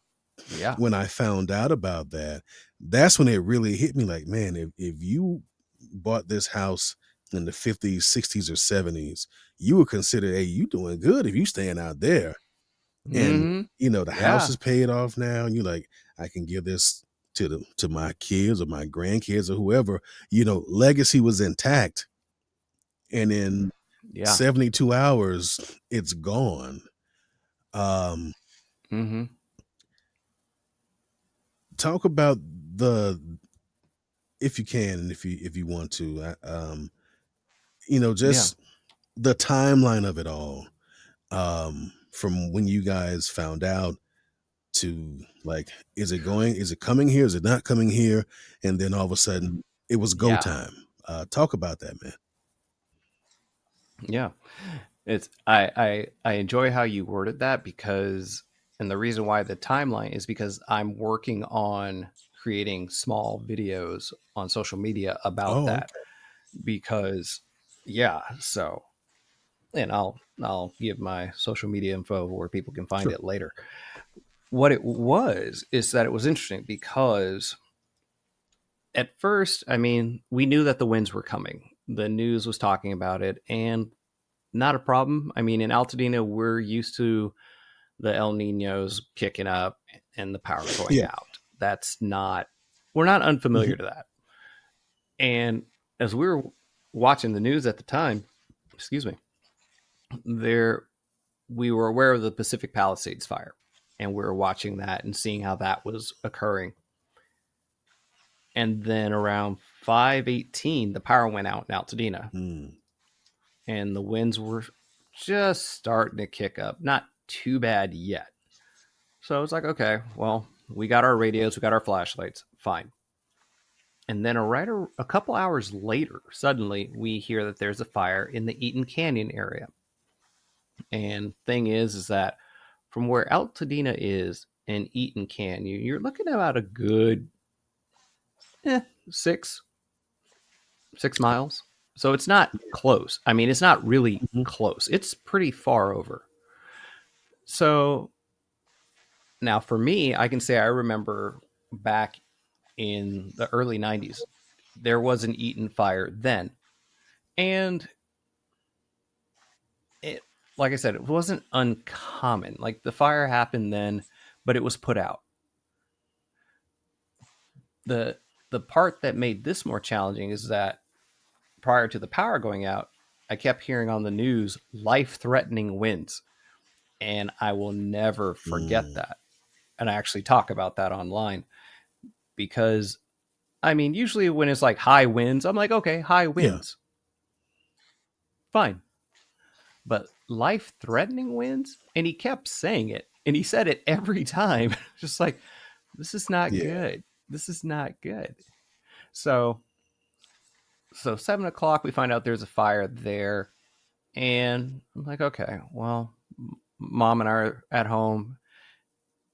Yeah. when I found out about that, that's when it really hit me like, man, if you bought this house in the 50s, 60s, or 70s, you would consider, hey, you doing good if you staying out there. And Mm-hmm. the house Yeah. is paid off now, and you're like, I can give this to my kids or my grandkids or whoever. Legacy was intact. And in Yeah. 72 hours, it's gone. Um, Mm-hmm. talk about the if you can and if you want to Yeah. just the timeline of it all, from when you guys found out to like, is it coming here, is it not coming here, and then all of a sudden it was go Yeah. time. Talk about that, man. Yeah. I enjoy how you worded that because, and the reason why the timeline is because I'm working on creating small videos on social media about Oh, that okay. because yeah, so, and I'll give my social media info where people can find Sure. it later. What it was is that it was interesting because at first, I mean, we knew that the winds were coming. The news was talking about it, and not a problem. I mean, in Altadena, we're used to the El Ninos kicking up and the power going Yeah. out. We're not unfamiliar Mhm. to that. And as we were watching the news at the time, excuse me, there we were aware of the Pacific Palisades fire, and we were watching that and seeing how that was occurring. And then around 5:18, the power went out in Altadena, Mm. and the winds were just starting to kick up. Not too bad yet. So it's like, okay, well, we got our radios, we got our flashlights, fine. And then a couple hours later, suddenly we hear that there's a fire in the Eaton Canyon area. And thing is that from where Altadena is and Eaton Canyon, you're looking at about a good 6 miles. So it's not close. I mean, it's not really Mhm. close. It's pretty far over. So now for me, I can say I remember back in the early 90s, there was an Eaton fire then. And it, like I said, it wasn't uncommon. Like the fire happened then, but it was put out. The the part that made this more challenging is that prior to the power going out, I kept hearing on the news life-threatening winds. And I will never forget Mm. that. And I actually talk about that online because, I mean, usually when it's like high winds, I'm like, okay, high Yeah. winds, fine. But life threatening winds, and he kept saying it, and he said it every time. Just like, this is not Yeah. good. This is not good. So, so 7 o'clock, we find out there's a fire there, and I'm like, okay, well, mom and I are at home,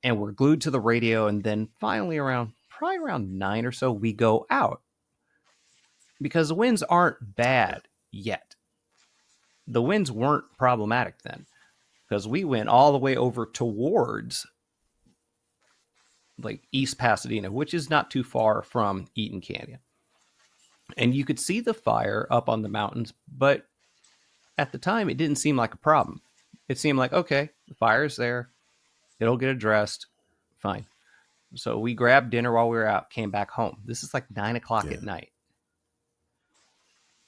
and we're glued to the radio, and then finally probably around 9 or so, we go out because the winds aren't Okay. bad yet. The winds weren't problematic then because we went all the way over towards like East Pasadena, which is not too far from Eaton Canyon. And you could see the fire up on the mountains, but at the time it didn't seem like a problem. It seemed like, okay, the fire's there, it'll get addressed, fine. So we grabbed dinner while we were out, came back home. This is like 9 o'clock Yeah. at night.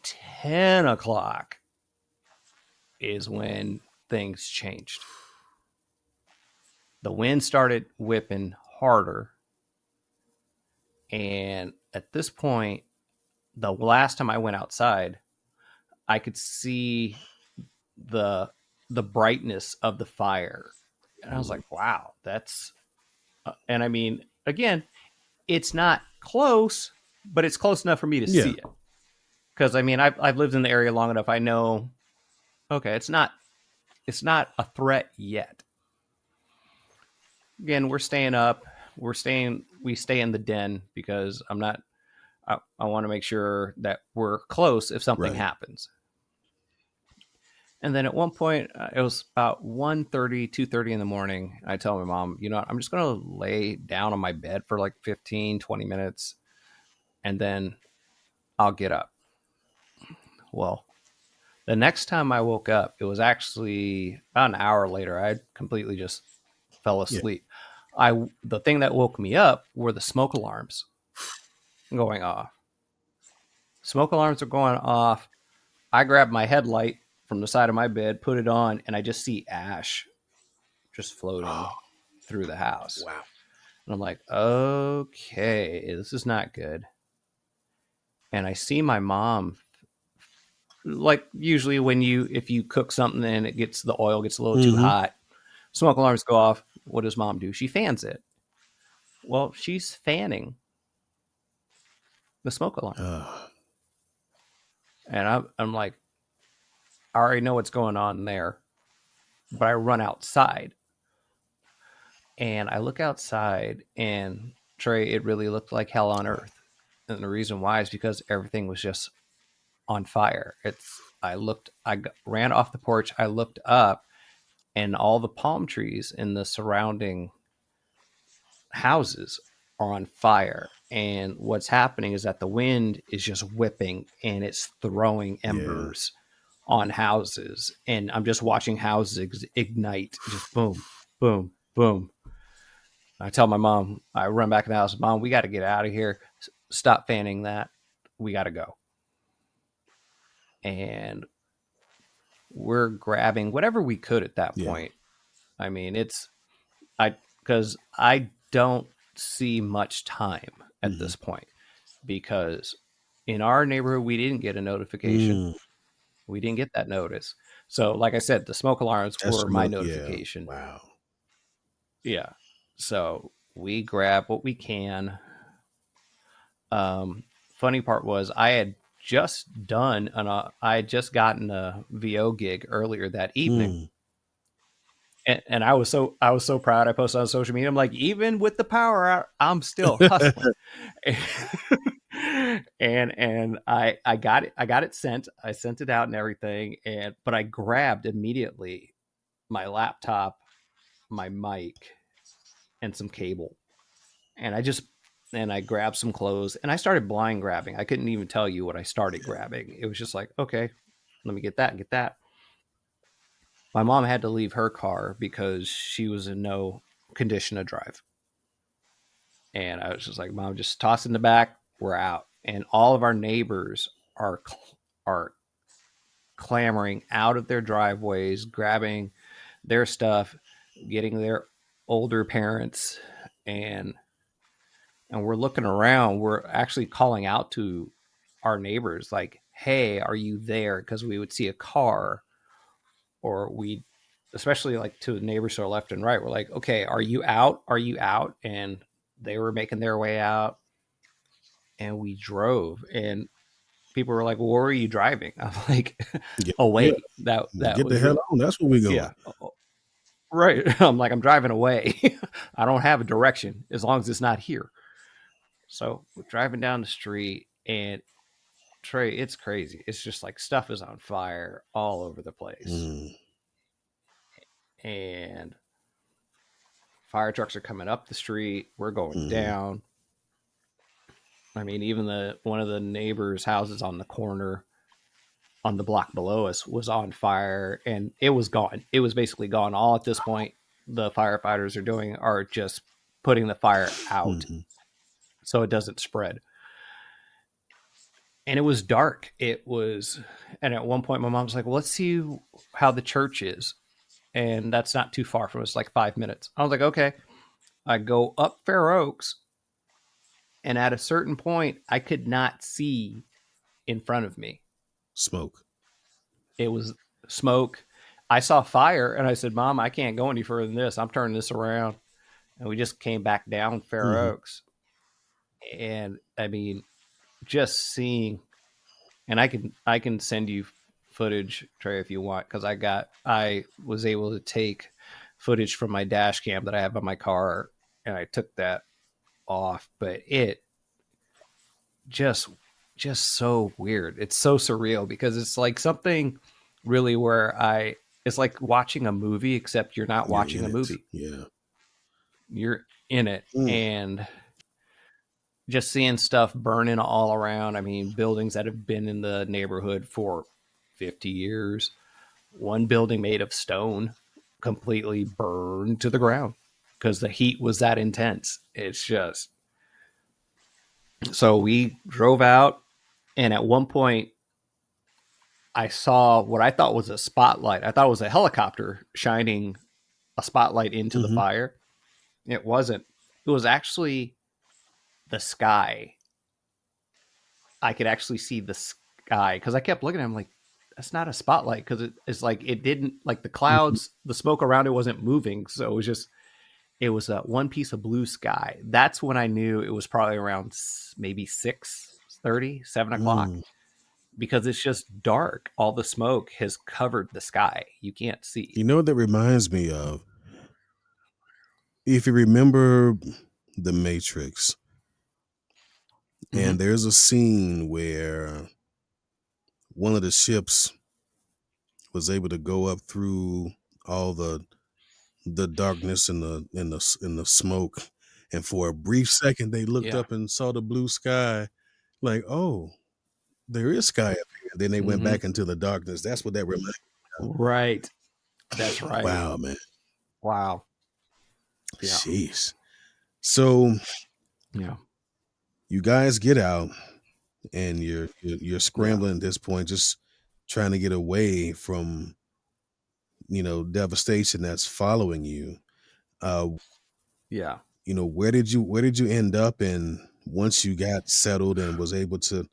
10 o'clock is when things changed. The wind started whipping harder. And at this point, the last time I went outside, I could see the the brightness of the fire. And I was Mm. like, wow, that's and I mean, again, it's not close, but it's close enough for me to Yeah. see it. Because I mean, I've lived in the area long enough. I know, okay, it's not a threat yet. Again, we're staying up. We stay in the den because I want to make sure that we're close if something Right. happens. And then at one point, it was about 1:30, 2:30 in the morning. I tell my mom, you know what, I'm just going to lay down on my bed for like 15, 20 minutes, and then I'll get up. Well, the next time I woke up, it was actually about an hour later. I completely just fell Yeah. asleep. The thing that woke me up were the smoke alarms going off. Smoke alarms are going off. I grab my headlight from the side of my bed, put it on, and I just see ash just floating Oh, through the house. wow. And I'm like, okay, this is not good. And I see my mom, like usually when if you cook something and the oil gets a little too Mm-hmm. hot, smoke alarms go off. What does mom do? She fans it. Well, she's fanning the smoke alarm. And I'm like, I already know what's going on there. But I run outside and I look outside, and Trey, it really looked like hell on Oh, earth. And the reason why is because everything was just on fire. Ran off the porch, I looked up, and all the palm trees in the surrounding houses are on fire. And what's happening is that the wind is just whipping and it's throwing yeah. embers on houses. And I'm just watching houses ignite, just boom, boom, boom. I tell my mom, I run back in the house, Mom, we got to get out of here. Stop fanning that. We got to go. And we're grabbing whatever we could at that Yeah. point. I mean, because I don't see much time at Mm-hmm. this point because in our neighborhood, we didn't get a notification. Mm. We didn't get that notice. So, like I said, the smoke alarms That's were the my yeah. notification. Wow. Yeah. So we grab what we can. Funny part was I had just gotten a VO gig earlier that evening. Mm. And I was so proud. I posted on social media. I'm like, even with the power out, I'm still hustling. And I got it sent. I sent it out and everything. But I grabbed immediately my laptop, my mic, and some cable. And I grabbed some clothes and I started blind grabbing. I couldn't even tell you what I started grabbing. It was just like, okay, let me get that and get that. My mom had to leave her car because she was in no condition to drive. And I was just like, Mom, just toss in the back. We're out. And all of our neighbors are clamoring out of their driveways, grabbing their stuff, getting their older parents, and we're looking around. We're actually calling out to our neighbors, like, "Hey, are you there?" Because we would see a car, or we, especially like to the neighbors to our left and right, we're like, "Okay, are you out? Are you out?" And they were making their way out, and we drove, and people were like, "Well, where are you driving?" I'm like, Yeah. "Away." That Get the was hell it. on. That's where we Yeah. going. Right. I'm like, I'm driving away. I don't have a direction as long as it's not here. So we're driving down the street, and Trey, it's crazy. It's just like stuff is on fire all over the place. Mm, And fire trucks are coming up the street. We're going mm, down. I mean, even one of the neighbors' houses on the corner on the block below us was on fire, and it was gone. It was basically gone. All at this point the firefighters are just putting the fire out mm, so it doesn't spread. And it was dark. And at one point my mom's like, well, let's see how the church is. And that's not too far from us, like 5 minutes. I was like, okay. I go up Fair Oaks, and at a certain point I could not see in front of me. smoke. It was smoke. I saw fire, and I said, Mom, I can't go any further than this. I'm turning this around. And we just came back down Fair Mm-hmm. Oaks. And I mean, just seeing, and I can send you footage, Trey, if you want, because I was able to take footage from my dash cam that I have on my car, and I took that off. But it just so weird. It's so surreal because it's like something really where it's like watching a movie, except you're not You're watching in a it. movie. Yeah. You're in it, Mm. and just seeing stuff burning all around. I mean, buildings that have been in the neighborhood for 50 years. One building made of stone completely burned to the ground because the heat was that intense. It's just, so we drove out, and at one point I saw what I thought was a spotlight. I thought it was a helicopter shining a spotlight into the Mm-hmm. fire. It wasn't. It was actually the sky. I could actually see the sky because I kept looking at him like, that's not a spotlight, because it's like it didn't, like the Mm-hmm. clouds, the smoke around it wasn't moving. So it was a one piece of blue sky. That's when I knew it was probably around maybe 6:30, 7 o'clock, Mm. because it's just dark. All the smoke has covered the sky. You can't see. You know what that reminds me of? If you remember The Matrix, Mm-hmm. and there's a scene where one of the ships was able to go up through all the darkness and the smoke, and for a brief second they looked Yeah. up and saw the blue sky, like, oh, there is sky up here. Then they went Mm-hmm. back into the darkness. That's what that reminded Right. That's me. right. Wow, man. Wow. Yeah. Jeez. So Yeah. you guys get out, and you're Yeah. scrambling at this point, just trying to get away from devastation that's following you. Uh, Yeah. where did you end up in once you got settled and was able to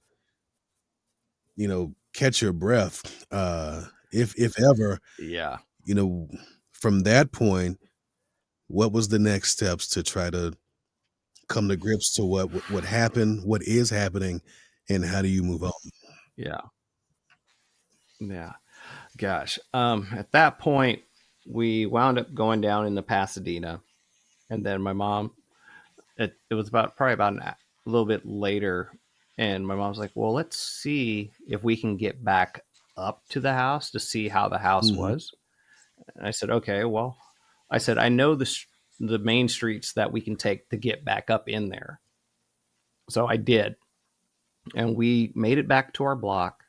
catch your breath? If ever, Yeah. you know, from that point, what was the next steps to try to come to grips to what happened, what is happening, and how do you move on? Yeah. Yeah. Gosh. At that point, we wound up going down into Pasadena, and then my mom. It was probably about a little bit later, and my mom's like, "Well, let's see if we can get back up to the house to see how the house Hmm. was." And I said, "Okay, well," I said, "I know the main streets that we can take to get back up in there." So I did, and we made it back to our block,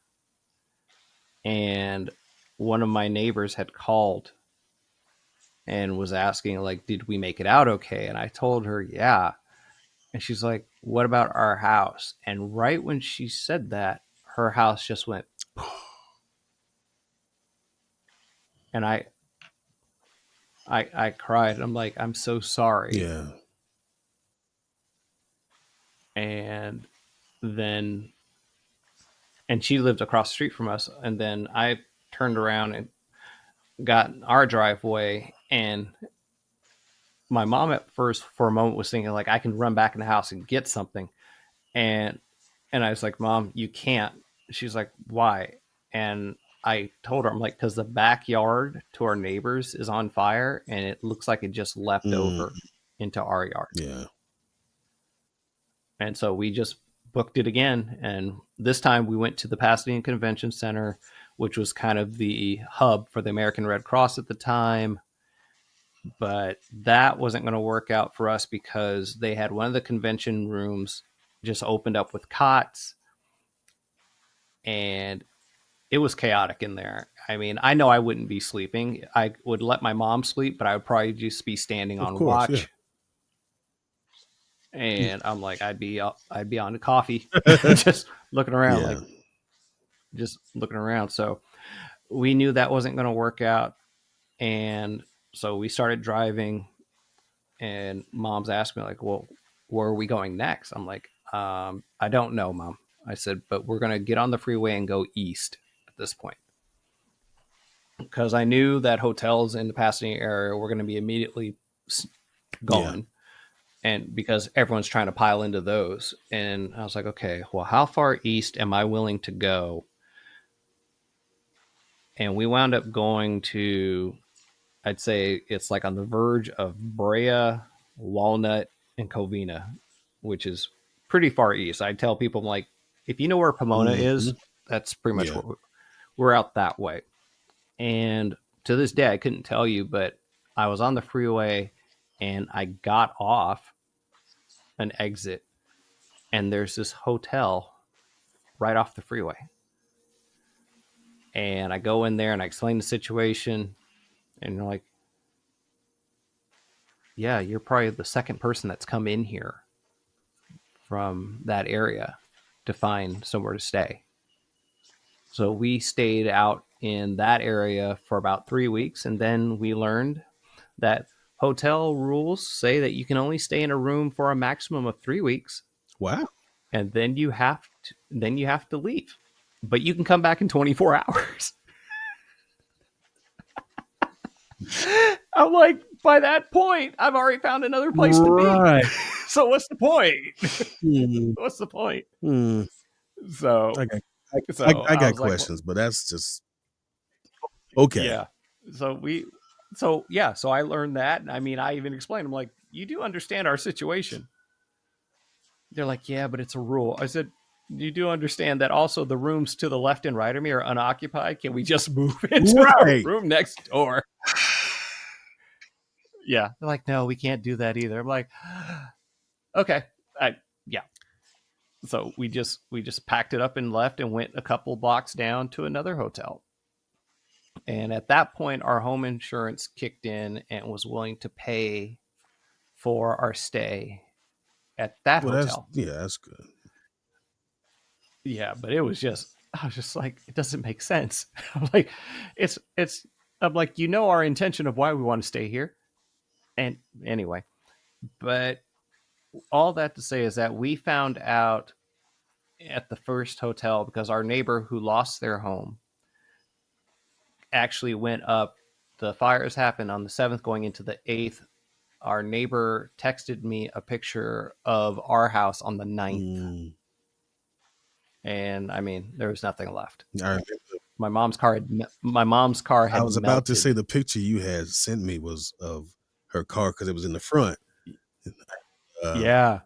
and one of my neighbors had called and was asking, like, did we make it out okay? And I told her, yeah. And she's like, what about our house? And right when she said that, her house just went, and I cried. I'm like, I'm so sorry. Yeah. And then, and she lived across the street from us. And then I turned around and got in our driveway, and my mom at first for a moment was thinking like I can run back in the house and get something. And I was like, Mom, you can't. She's like, why? And I told her, I'm like, because the backyard to our neighbors is on fire and it looks like it just leapt Mm, over into our yard. yeah. And so we just booked it again. And this time we went to the Pasadena Convention Center, which was kind of the hub for the American Red Cross at the time. But that wasn't going to work out for us because they had one of the convention rooms just opened up with cots, and it was chaotic in there. I mean, I know I wouldn't be sleeping. I would let my mom sleep, but I would probably just be standing Of on course. Yeah. watch. And I'm like, I'd be on the coffee, just looking around, Yeah. like just looking around. So we knew that wasn't going to work out, and so we started driving. And Mom's asked me like, "Well, where are we going next?" I'm like, "I don't know, Mom." I said, "But we're going to get on the freeway and go east at this point." Because I knew that hotels in the Pasadena area were going to be immediately Yeah. gone, and because everyone's trying to pile into those. And I was like, okay, well, how far east am I willing to go? And we wound up going to, I'd say it's like on the verge of Brea, Walnut, and Covina, which is pretty far east. I tell people, I'm like, if you know where Pomona Hmm. is, that's pretty much Yeah. where we're out that way. And to this day, I couldn't tell you, but I was on the freeway and I got off an exit, and there's this hotel right off the freeway. And I go in there and I explain the situation, and they're like, yeah, you're probably the second person that's come in here from that area to find somewhere to stay. So we stayed out in that area for about 3 weeks, and then we learned that hotel rules say that you can only stay in a room for a maximum of 3 weeks, Wow. and then you have to leave. But you can come back in 24 hours. I'm like, by that point, I've already found another place to be. Right. So what's the point? Hmm. What's the point? Hmm. So I got, I I got was like, well, questions, but that's just okay. yeah. So so I learned that. I mean, I even explained, I'm like, you do understand our situation. They're like, yeah, but it's a rule. I said, you do understand that also the rooms to the left and right of me are unoccupied. Can we just move into the Right. room next door? Yeah. They're like, no, we can't do that either. I'm like, okay. Yeah. So we just packed it up and left and went a couple blocks down to another hotel. And at that point, our home insurance kicked in and was willing to pay for our stay at that Well, hotel. that's good. Yeah, but it was just, I was just like, it doesn't make sense. I'm like, it's I'm like, you know our intention of why we want to stay here. And anyway, but all that to say is that we found out at the first hotel because our neighbor who lost their home actually went up. The fires happened on the 7th going into the 8th. Our neighbor texted me a picture of our house on the 9th. Mm. And I mean, there was nothing left. I remember. My mom's car had I was about to melted. say the picture you had sent me was of her car because it was in the front. Yeah.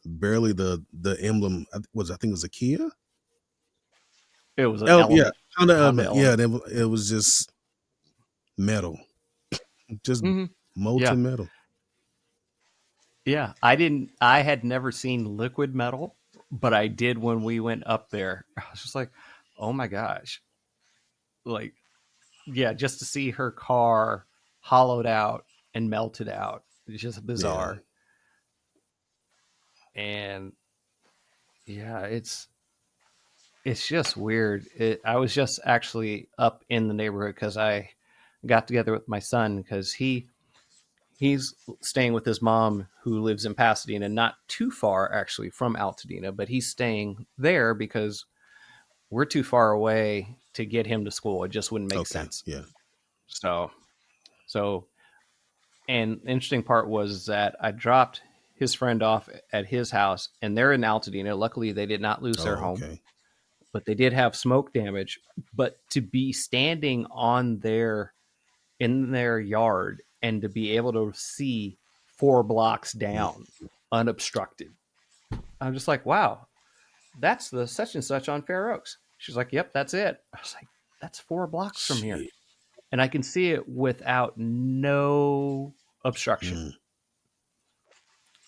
Barely the emblem was, I think it was a Kia. It was an Oh yeah, Element. Honda Honda Element. Yeah, Element. it was just metal, just Mm-hmm. Yeah. molten metal. Yeah. I had never seen liquid metal, but I did when we went up there. I was just like, oh my gosh. Like, yeah, just to see her car hollowed out and melted out. It's just Yeah, bizarre. And yeah, it's just weird. I was just actually up in the neighborhood because got together with my son because he's staying with his mom who lives in Pasadena, not too far actually from Altadena, but he's staying there because we're too far away to get him to school. It just wouldn't make Okay. sense. Yeah. So, so, and the interesting part was that I dropped his friend off at his house, and they're in Altadena. Luckily, they did not lose their Oh, home, okay. but they did have smoke damage. But to be standing on their in their yard and to be able to see 4 blocks Mm. down unobstructed, I'm just like, wow, that's the such and such on Fair Oaks. She's like, yep, that's it. I was like, that's 4 blocks from here. Shit. And I can see it without no obstruction. Mm.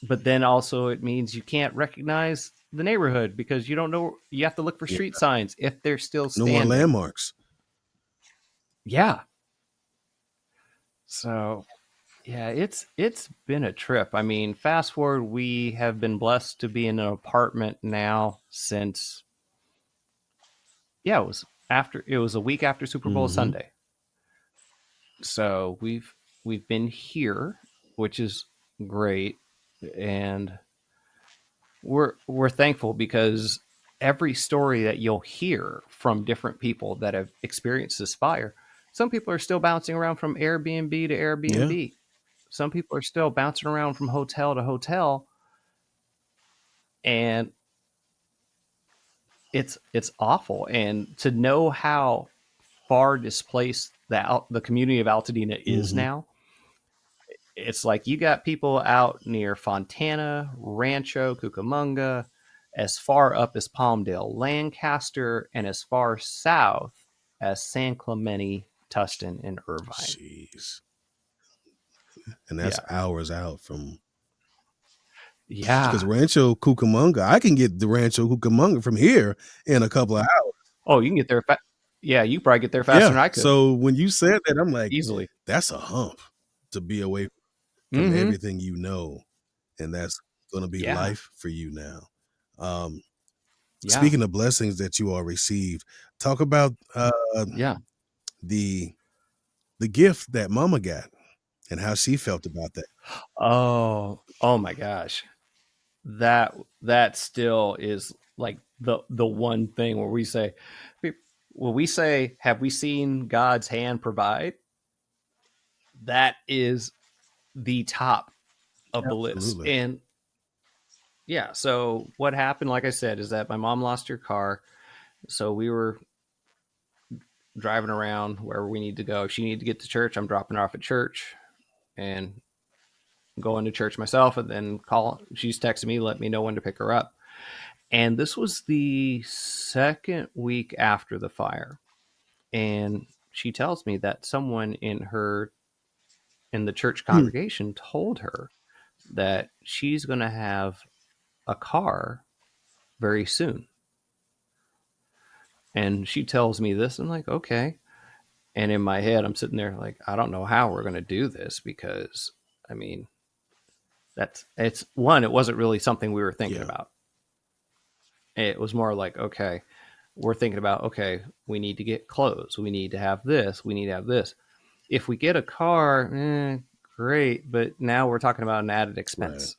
But then also it means you can't recognize the neighborhood because you don't know. You have to look for Yeah. street signs if they're still No more standing. landmarks. Yeah. So yeah, it's been a trip. I mean, fast forward, we have been blessed to be in an apartment now since it was a week after Super Bowl Mhm. Sunday. So we've been here, which is great, and we're thankful because every story that you'll hear from different people that have experienced this fire, some people are still bouncing around from Airbnb to Airbnb. Yeah. Some people are still bouncing around from hotel to hotel, and it's awful. And to know how far displaced the community of Altadena is Mhm. now, it's like you got people out near Fontana, Rancho, Cucamonga, as far up as Palmdale, Lancaster, and as far south as San Clemente, Tustin, and Irvine. Jeez. And that's Yeah. hours out from. Yeah. Because Rancho Cucamonga, I can get the Rancho Cucamonga from here in a couple of hours. Oh, you can get there. Yeah, you probably get there faster than I could. So when you said that, I'm like, easily. That's a hump to be away from Mm-hmm. everything you know, and that's going to be Yeah. life for you now. Yeah. Speaking of blessings that you all received, talk about Yeah. the gift that Mama got and how she felt about that. Oh my gosh. That still is like the one thing where we say, have we seen God's hand provide? That is the top of the list. Absolutely. And yeah, so what happened, like I said, is that my mom lost her car. So we were driving around wherever we need to go. If she needed to get to church, I'm dropping her off at church and going to church myself, and then she's texting me, let me know when to pick her up. And this was the second week after the fire. And she tells me that someone in the church congregation told her that she's going to have a car very soon. And she tells me this. I'm like, okay. And in my head, I'm sitting there like, I don't know how we're going to do this because, I mean, it wasn't really something we were thinking about. It was more like, okay, we're thinking about, okay, we need to get clothes. We need to have this. We need to have this. If we get a car, great. But now we're talking about an added expense.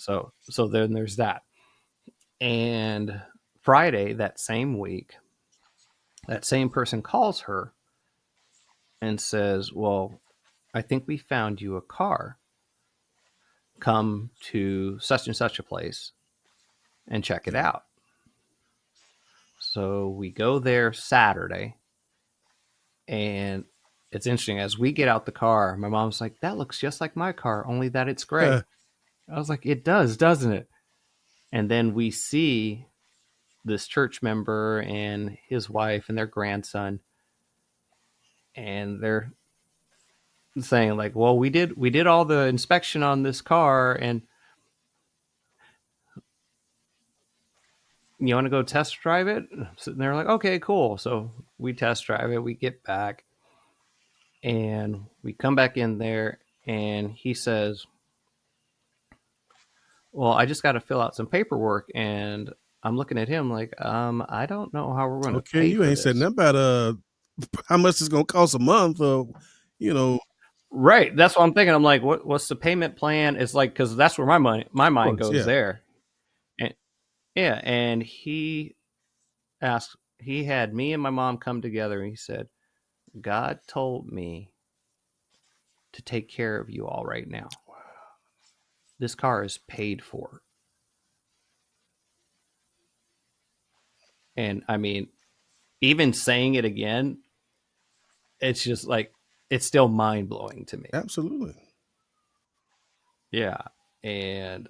Right. So then there's that. And Friday, that same week, that same person calls her and says, well, I think we found you a car. Come to such and such a place and check it out. So we go there Saturday, and it's interesting. As we get out the car, my mom's like, that looks just like my car, only that it's gray. I was like, it does, doesn't it? And then we see this church member and his wife and their grandson, and they're saying like, well, we did all the inspection on this car, and you want to go test drive it? I'm sitting there like, okay, cool. So we test drive it. We get back and we come back in there, and he says, well, I just got to fill out some paperwork. And I'm looking at him like, I don't know how we're going to pay you for ain't this. said nothing about how much it's gonna cost a month, or you know, Right. That's what I'm thinking. I'm like, what's the payment plan? It's like, because that's where my of mind course, goes yeah. there. And yeah, and he had me and my mom come together and he said, God told me to take care of you all right now. This car is paid for. And I mean, even saying it again, it's just like, it's still mind blowing to me. Absolutely. Yeah. And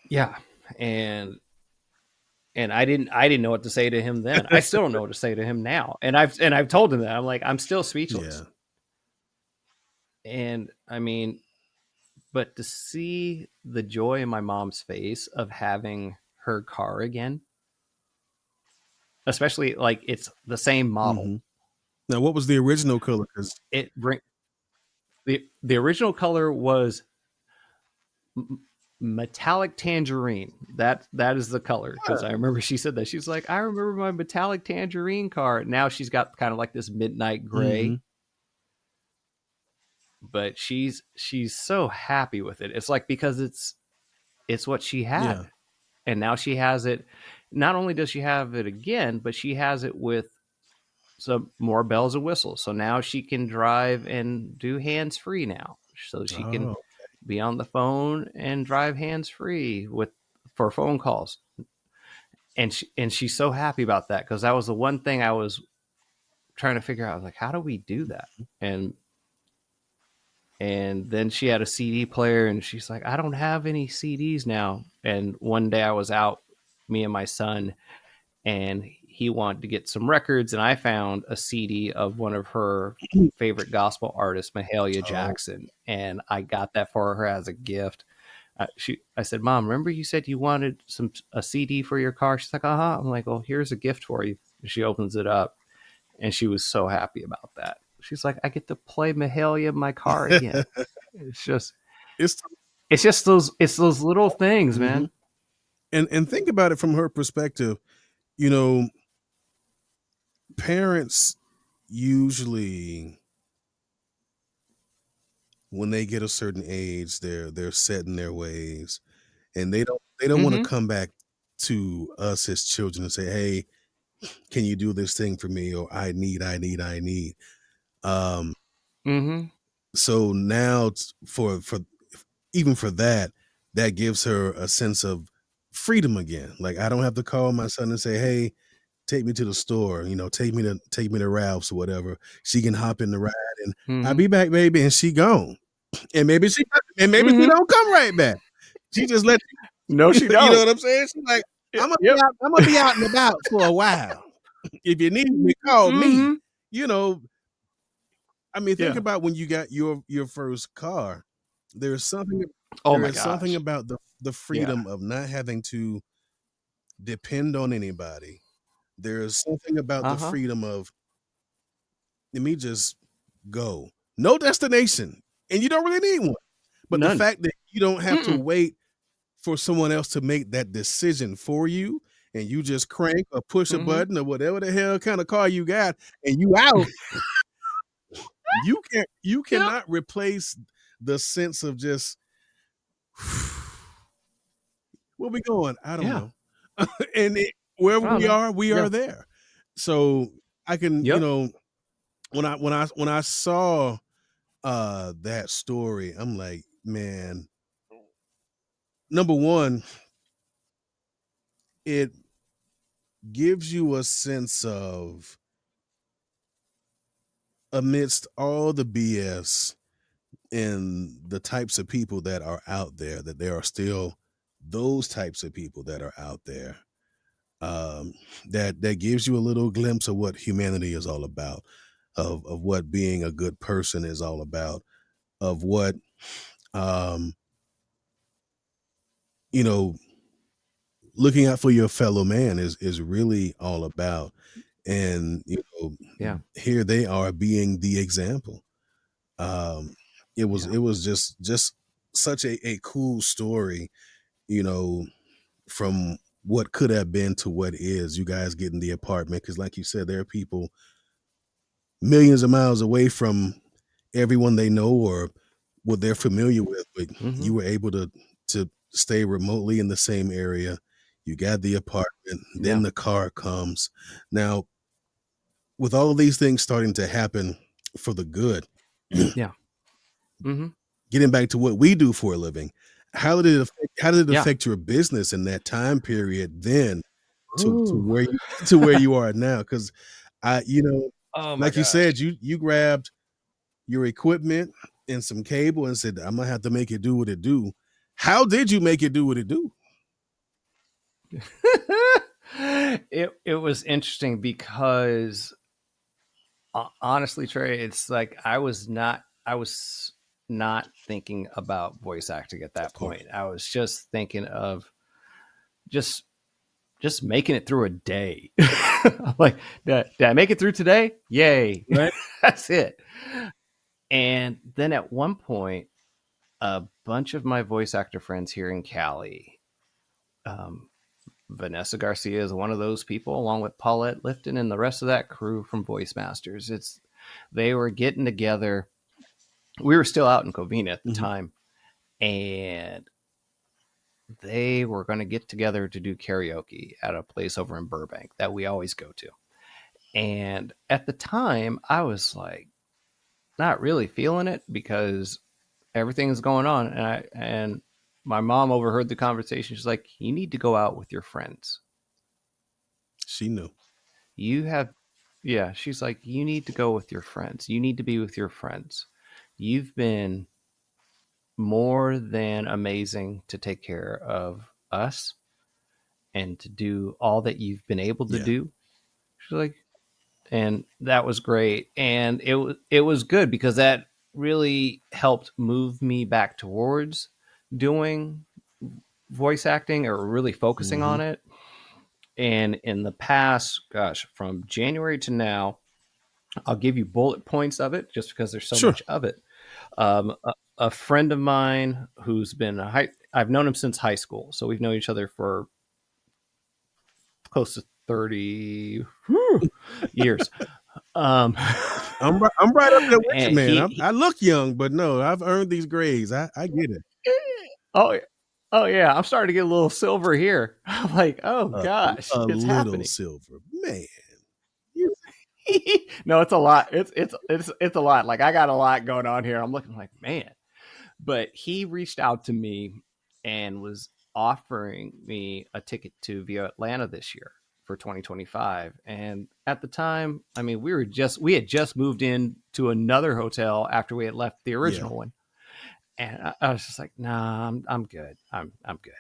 yeah. And I didn't know what to say to him then. I still don't know what to say to him now. And I've told him that. I'm like, I'm still speechless. Yeah. And I mean, but to see the joy in my mom's face of having her car again, especially like it's the same model. Mm-hmm. Now, what was the original color? Because It bring the original color was metallic tangerine. That is the color, because I remember she said that. She's like, I remember my metallic tangerine car. Now she's got kind of like this midnight gray. mm-hmm. But she's so happy with it. It's like, because it's what she had. Yeah. And now she has it. Not only does she have it again, but she has it with some more bells and whistles. So now she can drive and do hands free now. So she can Oh, be on the phone and drive hands free for phone calls. And she's so happy about that, because that was the one thing I was trying to figure out. I was like, how do we do that? And then she had a CD player, and she's like, I don't have any CDs now. And one day I was out, me and my son, and he wanted to get some records, and I found a CD of one of her favorite gospel artists, Mahalia Jackson, and I got that for her as a gift. I said, Mom, remember you said you wanted a CD for your car? She's like, uh-huh. I'm like, well, here's a gift for you. And she opens it up, and she was so happy about that. She's like, I get to play Mahalia in my car again. It's just it's those little things, mm-hmm. man. And think about it from her perspective. You know, parents usually, when they get a certain age, they're set in their ways, and they don't want to Mm-hmm. come back to us as children and say, hey, can you do this thing for me? Or I need. Mm-hmm. So now for even for that gives her a sense of freedom again. Like, I don't have to call my son and say, hey, take me to the store, take me to Ralph's or whatever. She can hop in the ride and I'll Mm-hmm. be back, baby, and she gone. And maybe she Mm-hmm. don't come right back. She just let No, she you know don't. what I'm saying? She's like, Yep. I'm gonna be out and about for a while. If you need me, call me. Mm-hmm. You know, I mean, think Yeah. about when you got your first car. There's something Oh there my is something gosh. about the Yeah. freedom of not having to depend on anybody. There's something about the Uh-huh. freedom of, let me just go. No destination. And you don't really need one. But the None. fact that you don't have to Mm-mm. wait for someone else to make that decision for you, and you just crank or push a Mm-hmm. button or whatever the hell kind of car you got, and you out, you Yep. cannot replace the sense of just, where we going? I don't Yeah. know. And wherever I don't know. we Yeah. are there. So I can, Yep. when I saw that story, I'm like, man, number one, it gives you a sense of, amidst all the BS and the types of people that are out there, that there are still those types of people that are out there. That gives you a little glimpse of what humanity is all about, of what being a good person is all about, of what um, you know, looking out for your fellow man is really all about. And Yeah. here they are being the example. Um, Yeah. it was just such a cool story, you know, from what could have been to what is. You guys getting the apartment because, like you said, there are people millions of miles away from everyone they know or what they're familiar with, but Hmm. you were able to stay remotely in the same area. You got the apartment, Yeah. then the car comes. Now, with all of these things starting to happen for the good, Yeah. Hmm. getting back to what we do for a living, how did it Yeah. affect your business in that time period then to Ooh. where you to where you are now? Because I, Oh my like you said, gosh. you grabbed your equipment and some cable and said, I'm gonna have to make it do what it do. How did you make it do what it do? It was interesting because honestly, Trey, it's like I was not thinking about voice acting at Of that course. point. I was just thinking of just just making it through a day. I'm like, did I make it through today? Yay. Right. That's it. And then at one point, a bunch of my voice actor friends here in Cali, um, Vanessa Garcia is one of those people, along with Paulette Lifton and the rest of that crew from Voice Masters. They were getting together. We were still out in Covina at the Mhm. time, and they were going to get together to do karaoke at a place over in Burbank that we always go to. And at the time, I was like not really feeling it because everything's going on, and my mom overheard the conversation. She's like, "You need to go out with your friends. She knew. You have, yeah." She's like, "You need to go with your friends. You need to be with your friends. You've been more than amazing to take care of us and to do all that you've been able to Yeah. do." She's like, and that was great, and it was good because that really helped move me back towards doing voice acting or really focusing Mhm. on it. And in the past, gosh, from January to now, I'll give you bullet points of it just because there's so Sure. much of it. A friend of mine who's been I've known him since high school, so we've known each other for close to 30 years. Um, I'm right up there with you, and man. he I look young, but no, I've earned these grades. I get it. oh, oh yeah, I'm starting to get a little silver here. I'm like, oh A, gosh, a it's little happening. silver, man. You, No, it's a lot. It's a lot. Like I got a lot going on here. I'm looking like, man. But he reached out to me and was offering me a ticket to via Atlanta this year for 2025. And at the time, I mean, we had just moved in to another hotel after we had left the yeah. original one. And I was just like, nah, I'm good. I'm good.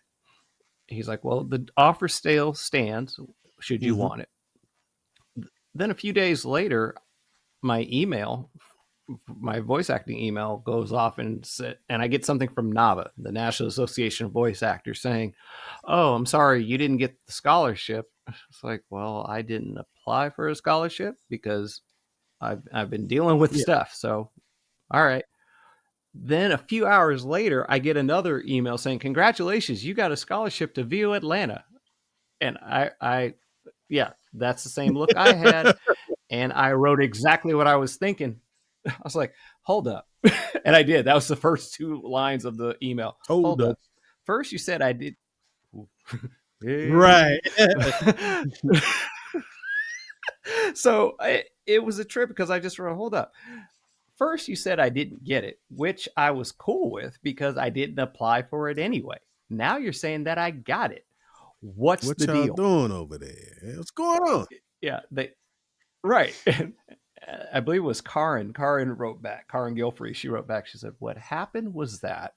He's like, well, the offer still stands should you Hmm. want it. Then a few days later, my email, my voice acting email goes off and I get something from NAVA, the National Association of Voice Actors, saying, "Oh, I'm sorry, you didn't get the scholarship." It's like, well, I didn't apply for a scholarship because I've been dealing with Yeah. stuff. So, all right. Then a few hours later, I get another email saying, "Congratulations, you got a scholarship to VU Atlanta." And yeah, that's the same look I had. And I wrote exactly what I was thinking. I was like, hold up. And I did. That was the first two lines of the email. Hold Hold up. up. First, you said I did. Right. Hey. So it was a trip because I just wrote, hold up. First, you said I didn't get it, which I was cool with because I didn't apply for it anyway. Now you're saying that I got it. What's What the y'all deal? doing over there? What's going on? Yeah, right. I believe it was Karin. Karin wrote back. Karin Gilfrey. She wrote back. She said, "What happened was that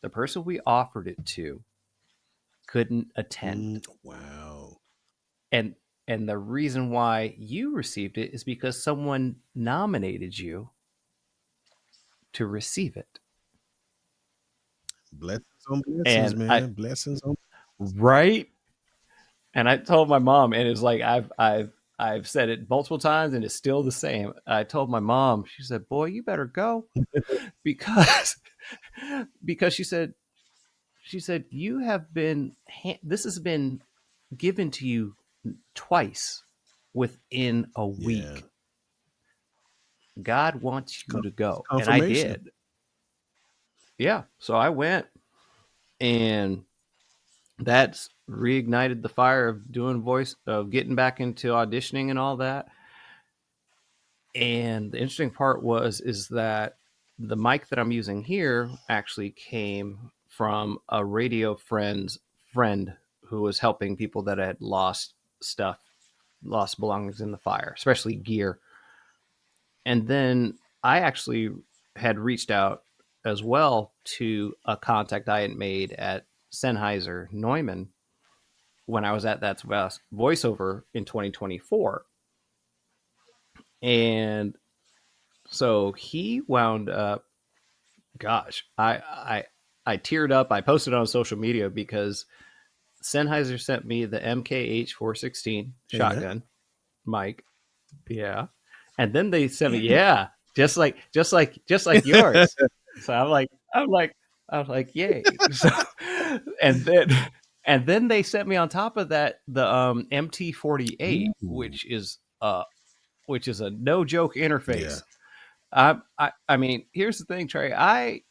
the person we offered it to couldn't attend, Wow. and the reason why you received it is because someone nominated you to receive it." Blessings on blessings, And I man. Blessings on. right. And I told my mom, and it's like I've said it multiple times, and it's still the same. I told my mom. She said, "Boy, you better go," because because she said you have been this has been given to you twice within a Yeah. week. God wants you to go. And I Confirmation. did. Yeah. So I went, and that's reignited the fire of doing voice, of getting back into auditioning and all that. And the interesting part is that the mic that I'm using here actually came from a radio friend's friend who was helping people that had lost stuff, lost belongings in the fire, especially gear. And then I actually had reached out as well to a contact I had made at Sennheiser Neumann when I was at that voiceover in 2024. And so he wound up, gosh, I teared up. I posted on social media because Sennheiser sent me the MKH 416 shotgun mic. Yeah. And then they sent me, yeah, just like yours. So I'm like, yay. So, and then they sent me on top of that the MT48, Ooh. which is a no joke Yeah. interface. I mean, here's the thing, Trey. I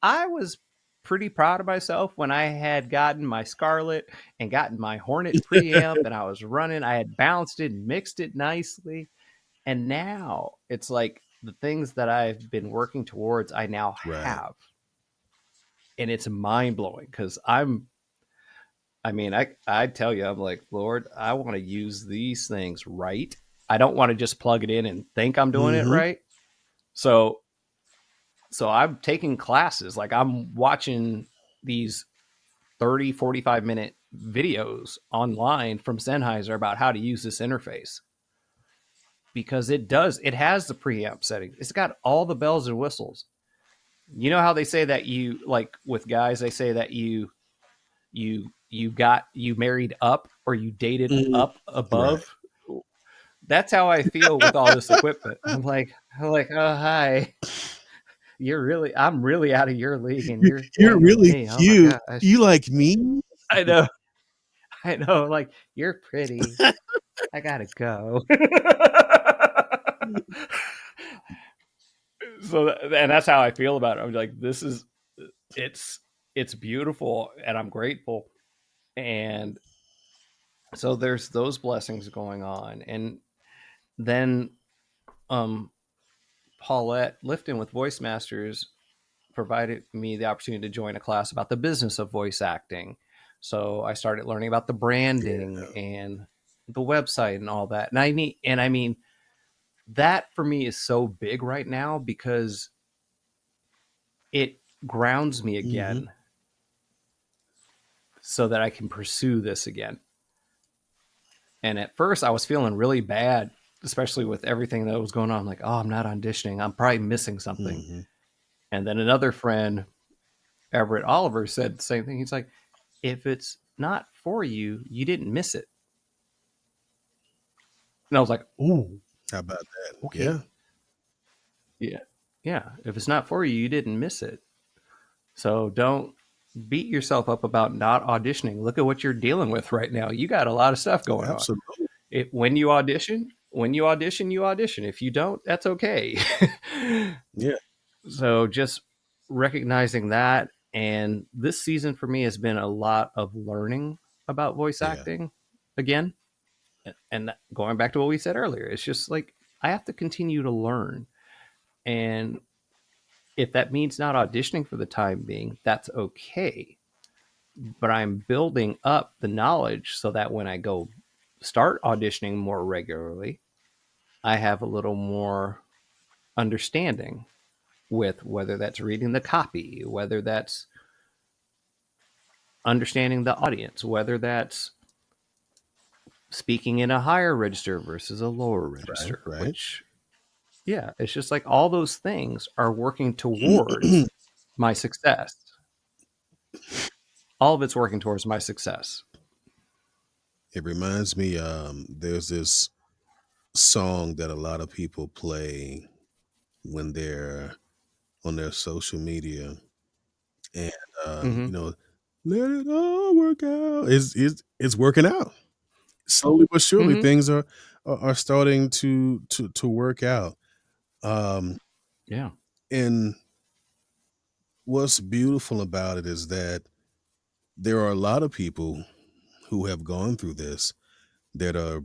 was pretty proud of myself when I had gotten my Scarlet and gotten my Hornet preamp, and I was running. I had balanced it and mixed it nicely. And now it's like the things that I've been working towards, I now Right. have. And it's mind blowing because I tell you, I'm like, Lord, I want to use these things right. I don't want to just plug it in and think I'm doing it right. So I'm taking classes. Like, I'm watching these 30, 45-minute videos online from Sennheiser about how to use this interface. Because it has the preamp setting. It's got all the bells and whistles. You know how they say that you, like with guys, they say that you married up or you dated up above. Right. That's how I feel with all this equipment. I'm like, oh hi. I'm really out of your league, and you're really me. cute. Oh my gosh. You like me? I know. Like, you're pretty. I gotta go. So, and that's how I feel about it. I'm like, it's beautiful, and I'm grateful. And so there's those blessings going on. And then Paulette Lifton with Voice Masters provided me the opportunity to join a class about the business of voice acting. So I started learning about the branding and the website and all that. And I mean, that for me is so big right now because it grounds me again so that I can pursue this again. And at first I was feeling really bad, especially with everything that was going on. I'm like, oh, I'm not auditioning. I'm probably missing something. And then another friend, Everett Oliver, said the same thing. He's like, if it's not for you, you didn't miss it. And I was like, ooh. How about that? Okay. Yeah. If it's not for you, you didn't miss it. So don't beat yourself up about not auditioning. Look at what you're dealing with right now. You got a lot of stuff going on. When you audition, you audition. If you don't, that's okay. Yeah. So just recognizing that. And this season for me has been a lot of learning about voice acting again. And going back to what we said earlier, it's just like, I have to continue to learn. And if that means not auditioning for the time being, that's okay. But I'm building up the knowledge so that when I go start auditioning more regularly, I have a little more understanding with whether that's reading the copy, whether that's understanding the audience, whether that's speaking in a higher register versus a lower register, right. Which, yeah, it's just like all those things are working towards my success. All of it's working towards my success. It reminds me, there's this song that a lot of people play when they're on their social media, and let it all work out. It's working out. slowly but surely Hmm. things are starting to work out. Um, Yeah. and what's beautiful about it is that there are a lot of people who have gone through this that are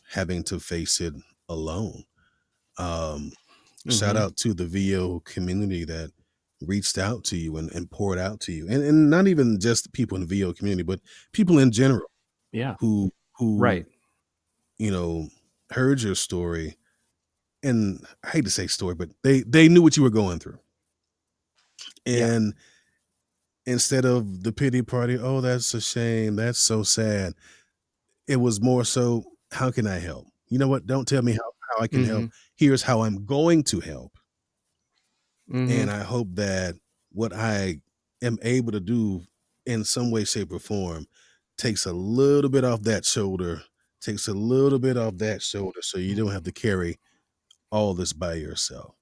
having to face it alone. Um, Shout Hmm. out to the VO community that reached out to you and poured out to you, and not even just people in the VO community, but people in general Yeah. who Right. you know heard your story. And I hate to say story, but they knew what you were going through, Yeah. and instead of the pity party, oh, that's a shame, that's so sad, it was more so, how can I help? You know what? Don't tell me how I can help. Hmm. Here's how I'm going to help. Hmm. And I hope that what I am able to do in some way, shape, or form takes a little bit off that shoulder, takes a little bit off that shoulder so you don't have to carry all this by yourself.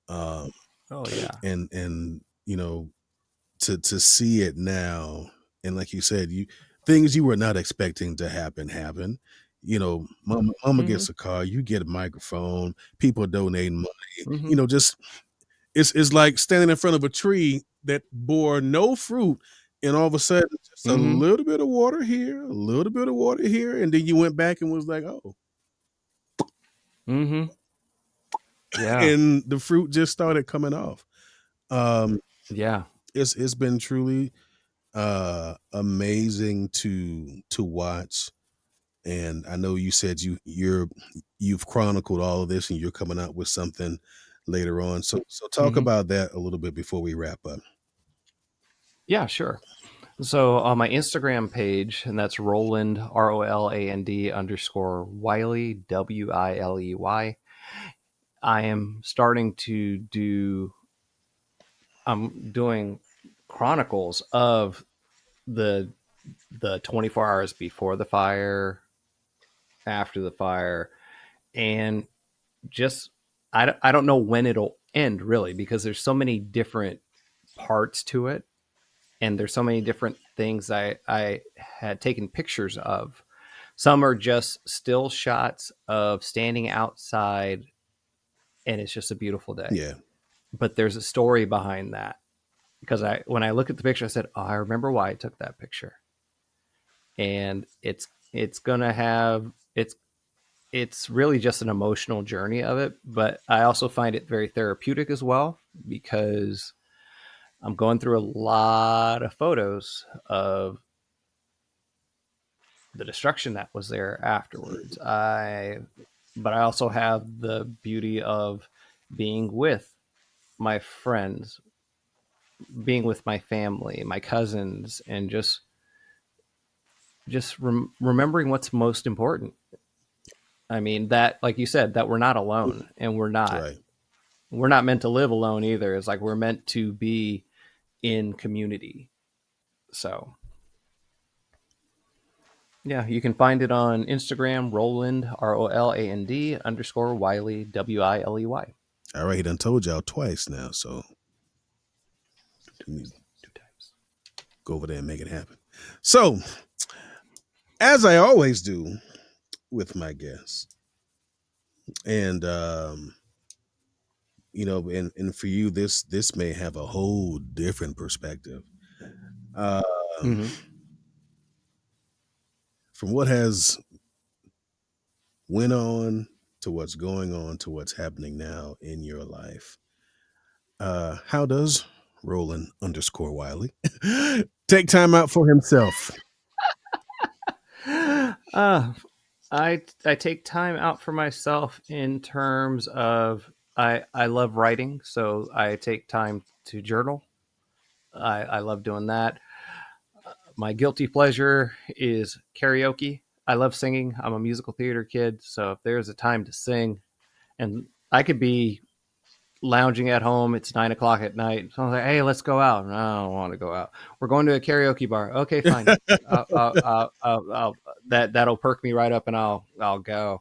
Um, Oh yeah. and to see it now, and like you said, you things you were not expecting to happen. Mama Hmm. gets a car, you get a microphone, people donating money, Hmm. just it's like standing in front of a tree that bore no fruit, and all of a sudden just a Hmm. little bit of water here, a little bit of water here, and then you went back and was like, oh, Hmm. Yeah. and the fruit just started coming off. Um, Yeah. it's been truly amazing to watch. And I know you said you've chronicled all of this and you're coming out with something later on. So talk Hmm. about that a little bit before we wrap up. Yeah, sure. So on my Instagram page, and that's Roland, ROLAND underscore Wiley, WILEY, I am starting to do, I'm doing chronicles of the 24 hours before the fire, after the fire, and just, I don't know when it'll end really, because there's so many different parts to it, and there's so many different things I had taken pictures of. Some are just still shots of standing outside, and it's just a beautiful day. Yeah. But there's a story behind that, because when I look at the picture, I said, "Oh, I remember why I took that picture." And it's gonna have it's really just an emotional journey of it, but I also find it very therapeutic as well, because I'm going through a lot of photos of the destruction that was there afterwards. But I also have the beauty of being with my friends, being with my family, my cousins, and just remembering what's most important. I mean, that, like you said, that we're not alone, and Right. we're not meant to live alone either. It's like we're meant to be in community. So yeah, you can find it on Instagram, Roland, ROLAND underscore Wiley, WILEY. I already done told y'all twice now, so we need to Two times. go over there and make it happen. So, as I always do with my guests, and and for you, this may have a whole different perspective. Um, Mm-hmm. from what has went on to what's going on to what's happening now in your life, how does Roland underscore Wiley take time out for himself? Uh, I take time out for myself in terms of, I love writing, so I take time to journal. I love doing that. My guilty pleasure is karaoke. I love singing. I'm a musical theater kid, so if there's a time to sing, and I could be lounging at home, it's 9 o'clock at night. Someone's like, "Hey, let's go out." No, I don't want to go out. We're going to a karaoke bar. Okay, fine. That'll perk me right up, and I'll go.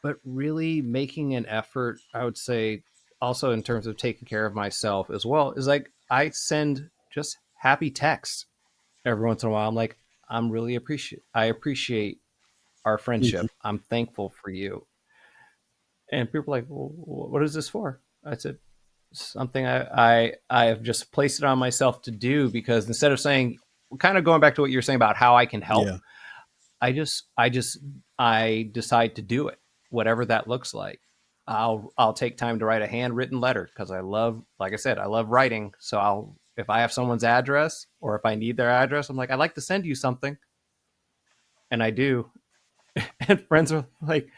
But really making an effort, I would say, also in terms of taking care of myself as well, is like I send just happy texts every once in a while. I'm like, I appreciate our Mhm. friendship. I'm thankful for you. And people are like, well, what is this for? I said, something I have just placed it on myself to do, because instead of saying, kind of going back to what you're saying about how I can help, Yeah. I decide to do it, whatever that looks like. I'll take time to write a handwritten letter, because I love, like I said, I love writing. So if I have someone's address, or if I need their address, I'm like, I'd like to send you something, and I do. And friends are like,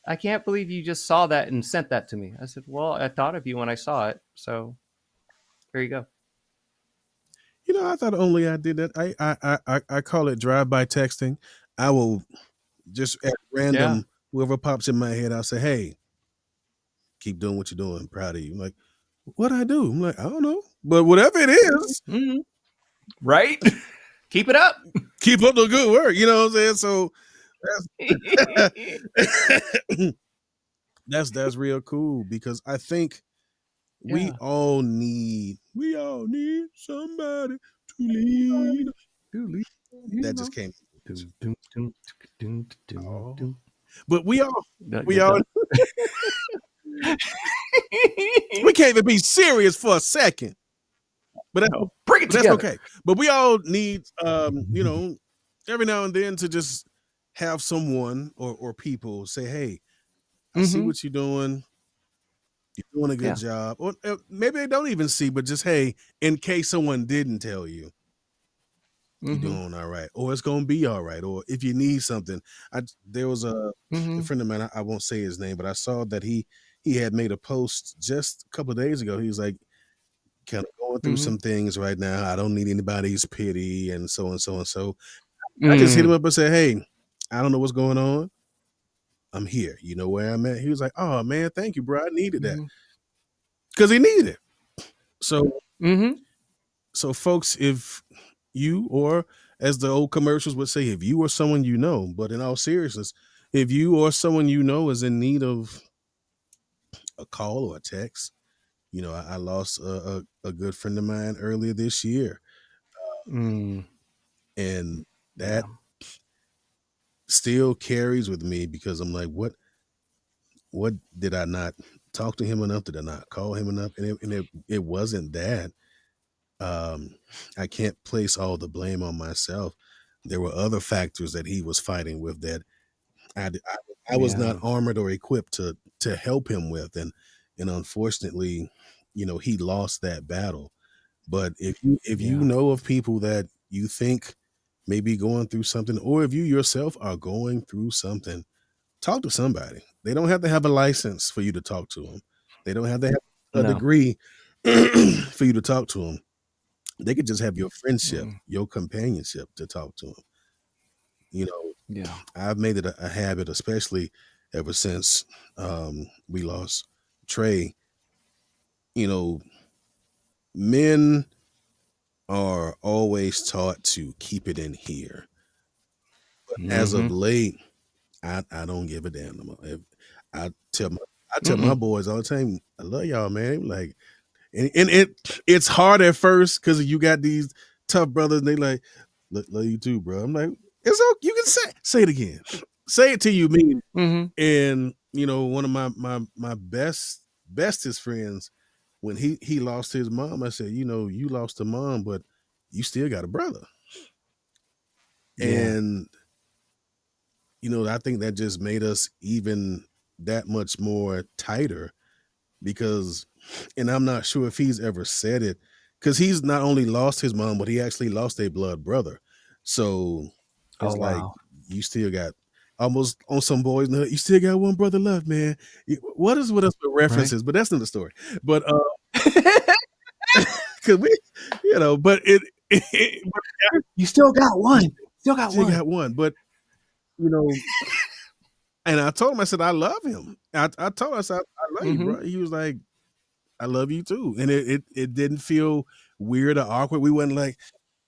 I can't believe you just saw that and sent that to me. I said, well, I thought of you when I saw it, so here you go. I thought only I did that. I call it drive-by texting. I will just at Yeah. random, whoever pops in my head, I'll say, "Hey, keep doing what you're doing. Proud of you." I'm like, what I do? I'm like, I don't know, but whatever it is, Mm-hmm. Right? Keep it up. keep up the good work. You know what I'm saying? So that's that's real cool, because I think Yeah. we all need somebody to lean. That just came. Oh, but No, we you're all done. we can't even be serious for a second. But No, bring it that's together. okay. But we all need every now and then to just have someone or people say, "Hey, I see Mm-hmm. what you're doing. You're doing a good Yeah. job." Or maybe they don't even see, but just, hey, in case someone didn't tell you, you're Mm-hmm. doing all right, or it's gonna be all right, or if you need something. There was a Mm-hmm. friend of mine. I won't say his name, but I saw that he had made a post just a couple of days ago. He was like, kind of going through Mm-hmm. some things right now. I don't need anybody's pity, and so and so and so. I just hit him Mm. up and said, "Hey, I don't know what's going on. I'm here. You know where I'm at." He was like, "Oh man, thank you, bro. I needed that," Mm-hmm. because he needed it. So, Mm-hmm. folks, if you, or as the old commercials would say, if you or someone you know, but in all seriousness, if you or someone you know is in need of a call or a text, I lost a good friend of mine earlier this year, Mm. and that Yeah. still carries with me, because I'm like, what did I not talk to him enough? Did I not call him enough? And it wasn't that. Um, I can't place all the blame on myself. There were other factors that he was fighting with that I was not Yeah. armored or equipped to help him with, and unfortunately, he lost that battle. But if you Yeah. know of people that you think may be going through something, or if you yourself are going through something, talk to somebody. They don't have to have a license for you to talk to them. They don't have to have a No. degree for you to talk to them. They could just have your friendship, Mm. your companionship to talk to them. Yeah. I've made it a habit, especially ever since we lost Trey. You know, men are always taught to keep it in here. As of Mm-hmm. late, I don't give a damn no more. I tell my I tell my Mm-mm. boys all the time, I love y'all, man. Like, and it's hard at first because you got these tough brothers, and they like, love you too, bro. I'm like, it's okay. You can say it again. Say it till you mean it. Mm-hmm. And one of my bestest friends, when he lost his mom, I said, you lost a mom, but you still got a brother. Yeah. And I think that just made us even that much more tighter, because, and I'm not sure if he's ever said it, because he's not only lost his mom, but he actually lost a blood brother. So Oh it's like, wow. you still got, almost on some boys, you still got one brother left, man. What is with us with Right. references? But that's not the story. But because we, but but You still got one. Still got still one. got one. But you know, and I told him, I said, I love him. I told him, I said, I love you, Mm-hmm. bro. He was like, I love you too. And it didn't feel weird or awkward. We wasn't like,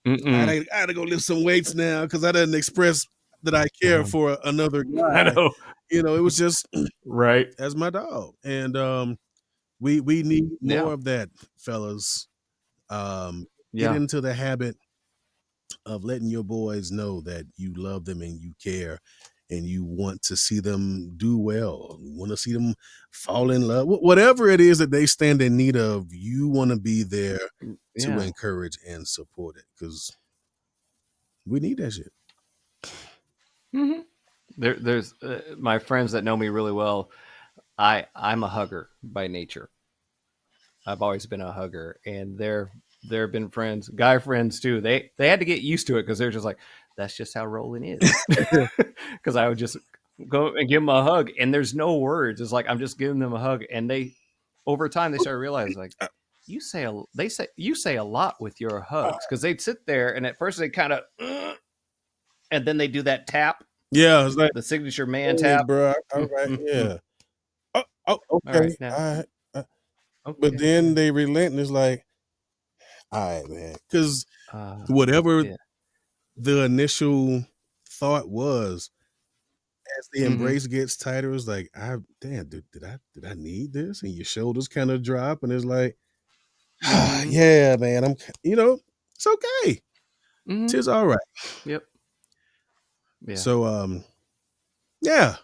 Mm-mm. I gotta go lift some weights now because I didn't express that I care for another I guy. know. It was just Right. as my dog. And we need Yeah. more of that, fellas. Get Yeah. into the habit of letting your boys know that you love them and you care and you want to see them do well, you want to see them fall in love, whatever it is that they stand in need of, you want to be there to Yeah. encourage and support it, because we need that shit. Mm-hmm. There's my friends that know me really well. I'm a hugger by nature. I've always been a hugger, and there have been friends, guy friends too. They had to get used to it because they're just like, that's just how Roland is. Because I would just go and give them a hug, and there's no words. It's like I'm just giving them a hug, and they, over time, they start realizing like, you say a lot with your hugs, because they'd sit there, and at first they kind of, and then they do that tap. Yeah, it's like the signature man tap, bro. All right, yeah. Okay. All right, now. All right. Okay. But then they relent, and it's like, all right, man, because whatever the initial thought was, as the embrace gets tighter, it's like, did I need this? And your shoulders kind of drop, and it's like, yeah, man, it's okay. It's all right. Yep. Yeah. So, yeah,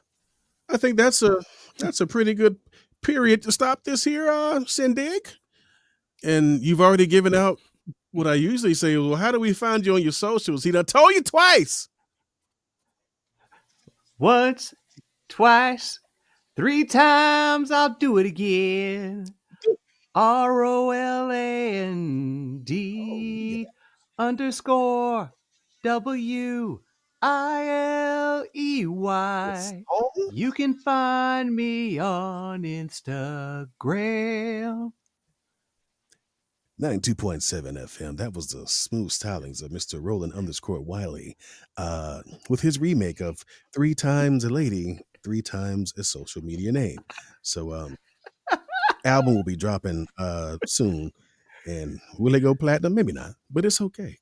I think that's a pretty good period to stop this here, Syndig. And you've already given out what I usually say. Well, how do we find you on your socials? He done told you twice. Once, twice, 3 times, I'll do it again. ROLAND _WILEY. You can find me on Instagram. 92.7 FM. That was the smooth stylings of Mr. Roland _Wiley, with his remake of 3 Times a Lady, 3 Times a Social Media Name. So, album will be dropping soon, and will it go platinum? Maybe not, but it's okay.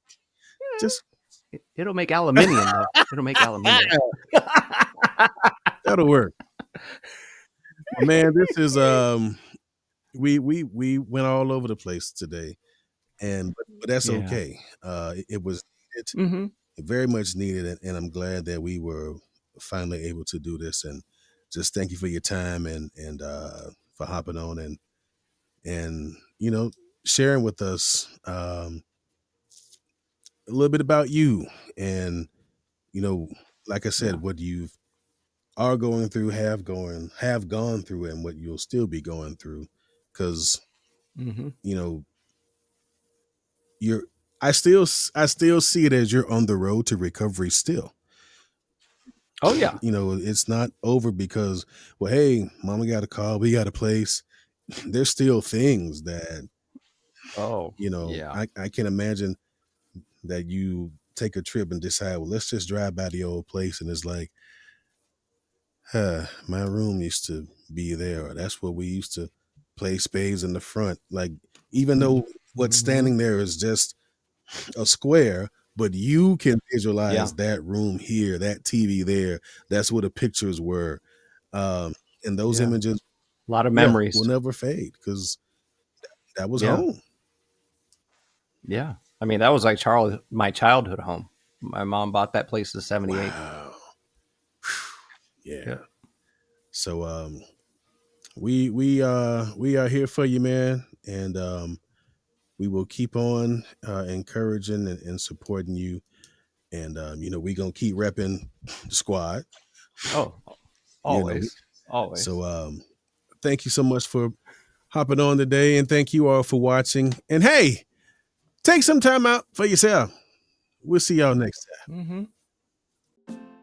Just it'll make aluminium though. It'll make aluminium. That'll work. Man, this is we went all over the place today, but that's okay. It was needed, very much needed, and I'm glad that we were finally able to do this. And just thank you for your time and for hopping on and sharing with us a little bit about you, and like I said, what you are going through, have gone through, and what you'll still be going through. Because I still see it as you're on the road to recovery still. Oh yeah. It's not over because, well, hey, mama got a call, we got a place. There's still things that I can imagine that you take a trip and decide, well, let's just drive by the old place, and it's like, my room used to be there, or that's where we used to play spades in the front. Like, even though what's standing there is just a square, but you can visualize that room here, that TV there. That's where the pictures were. And those images, a lot of memories, will never fade, because that was home. Yeah. I mean, that was like my childhood home. My mom bought that place in 78. Wow. Yeah. So we are here for you, man, and we will keep on encouraging and supporting you, and we're gonna keep repping the squad. Oh, always. Always. So thank you so much for hopping on today, and thank you all for watching. And hey, take some time out for yourself. We'll see y'all next time.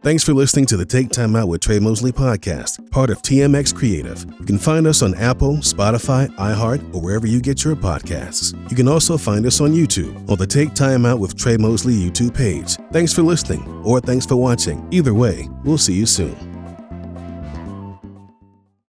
Thanks for listening to the Take Time Out with Tre Mosley podcast, part of TMX Creative. You can find us on Apple, Spotify, iHeart, or wherever you get your podcasts. You can also find us on YouTube on the Take Time Out with Tre Mosley YouTube page. Thanks for listening, or thanks for watching. Either way, we'll see you soon.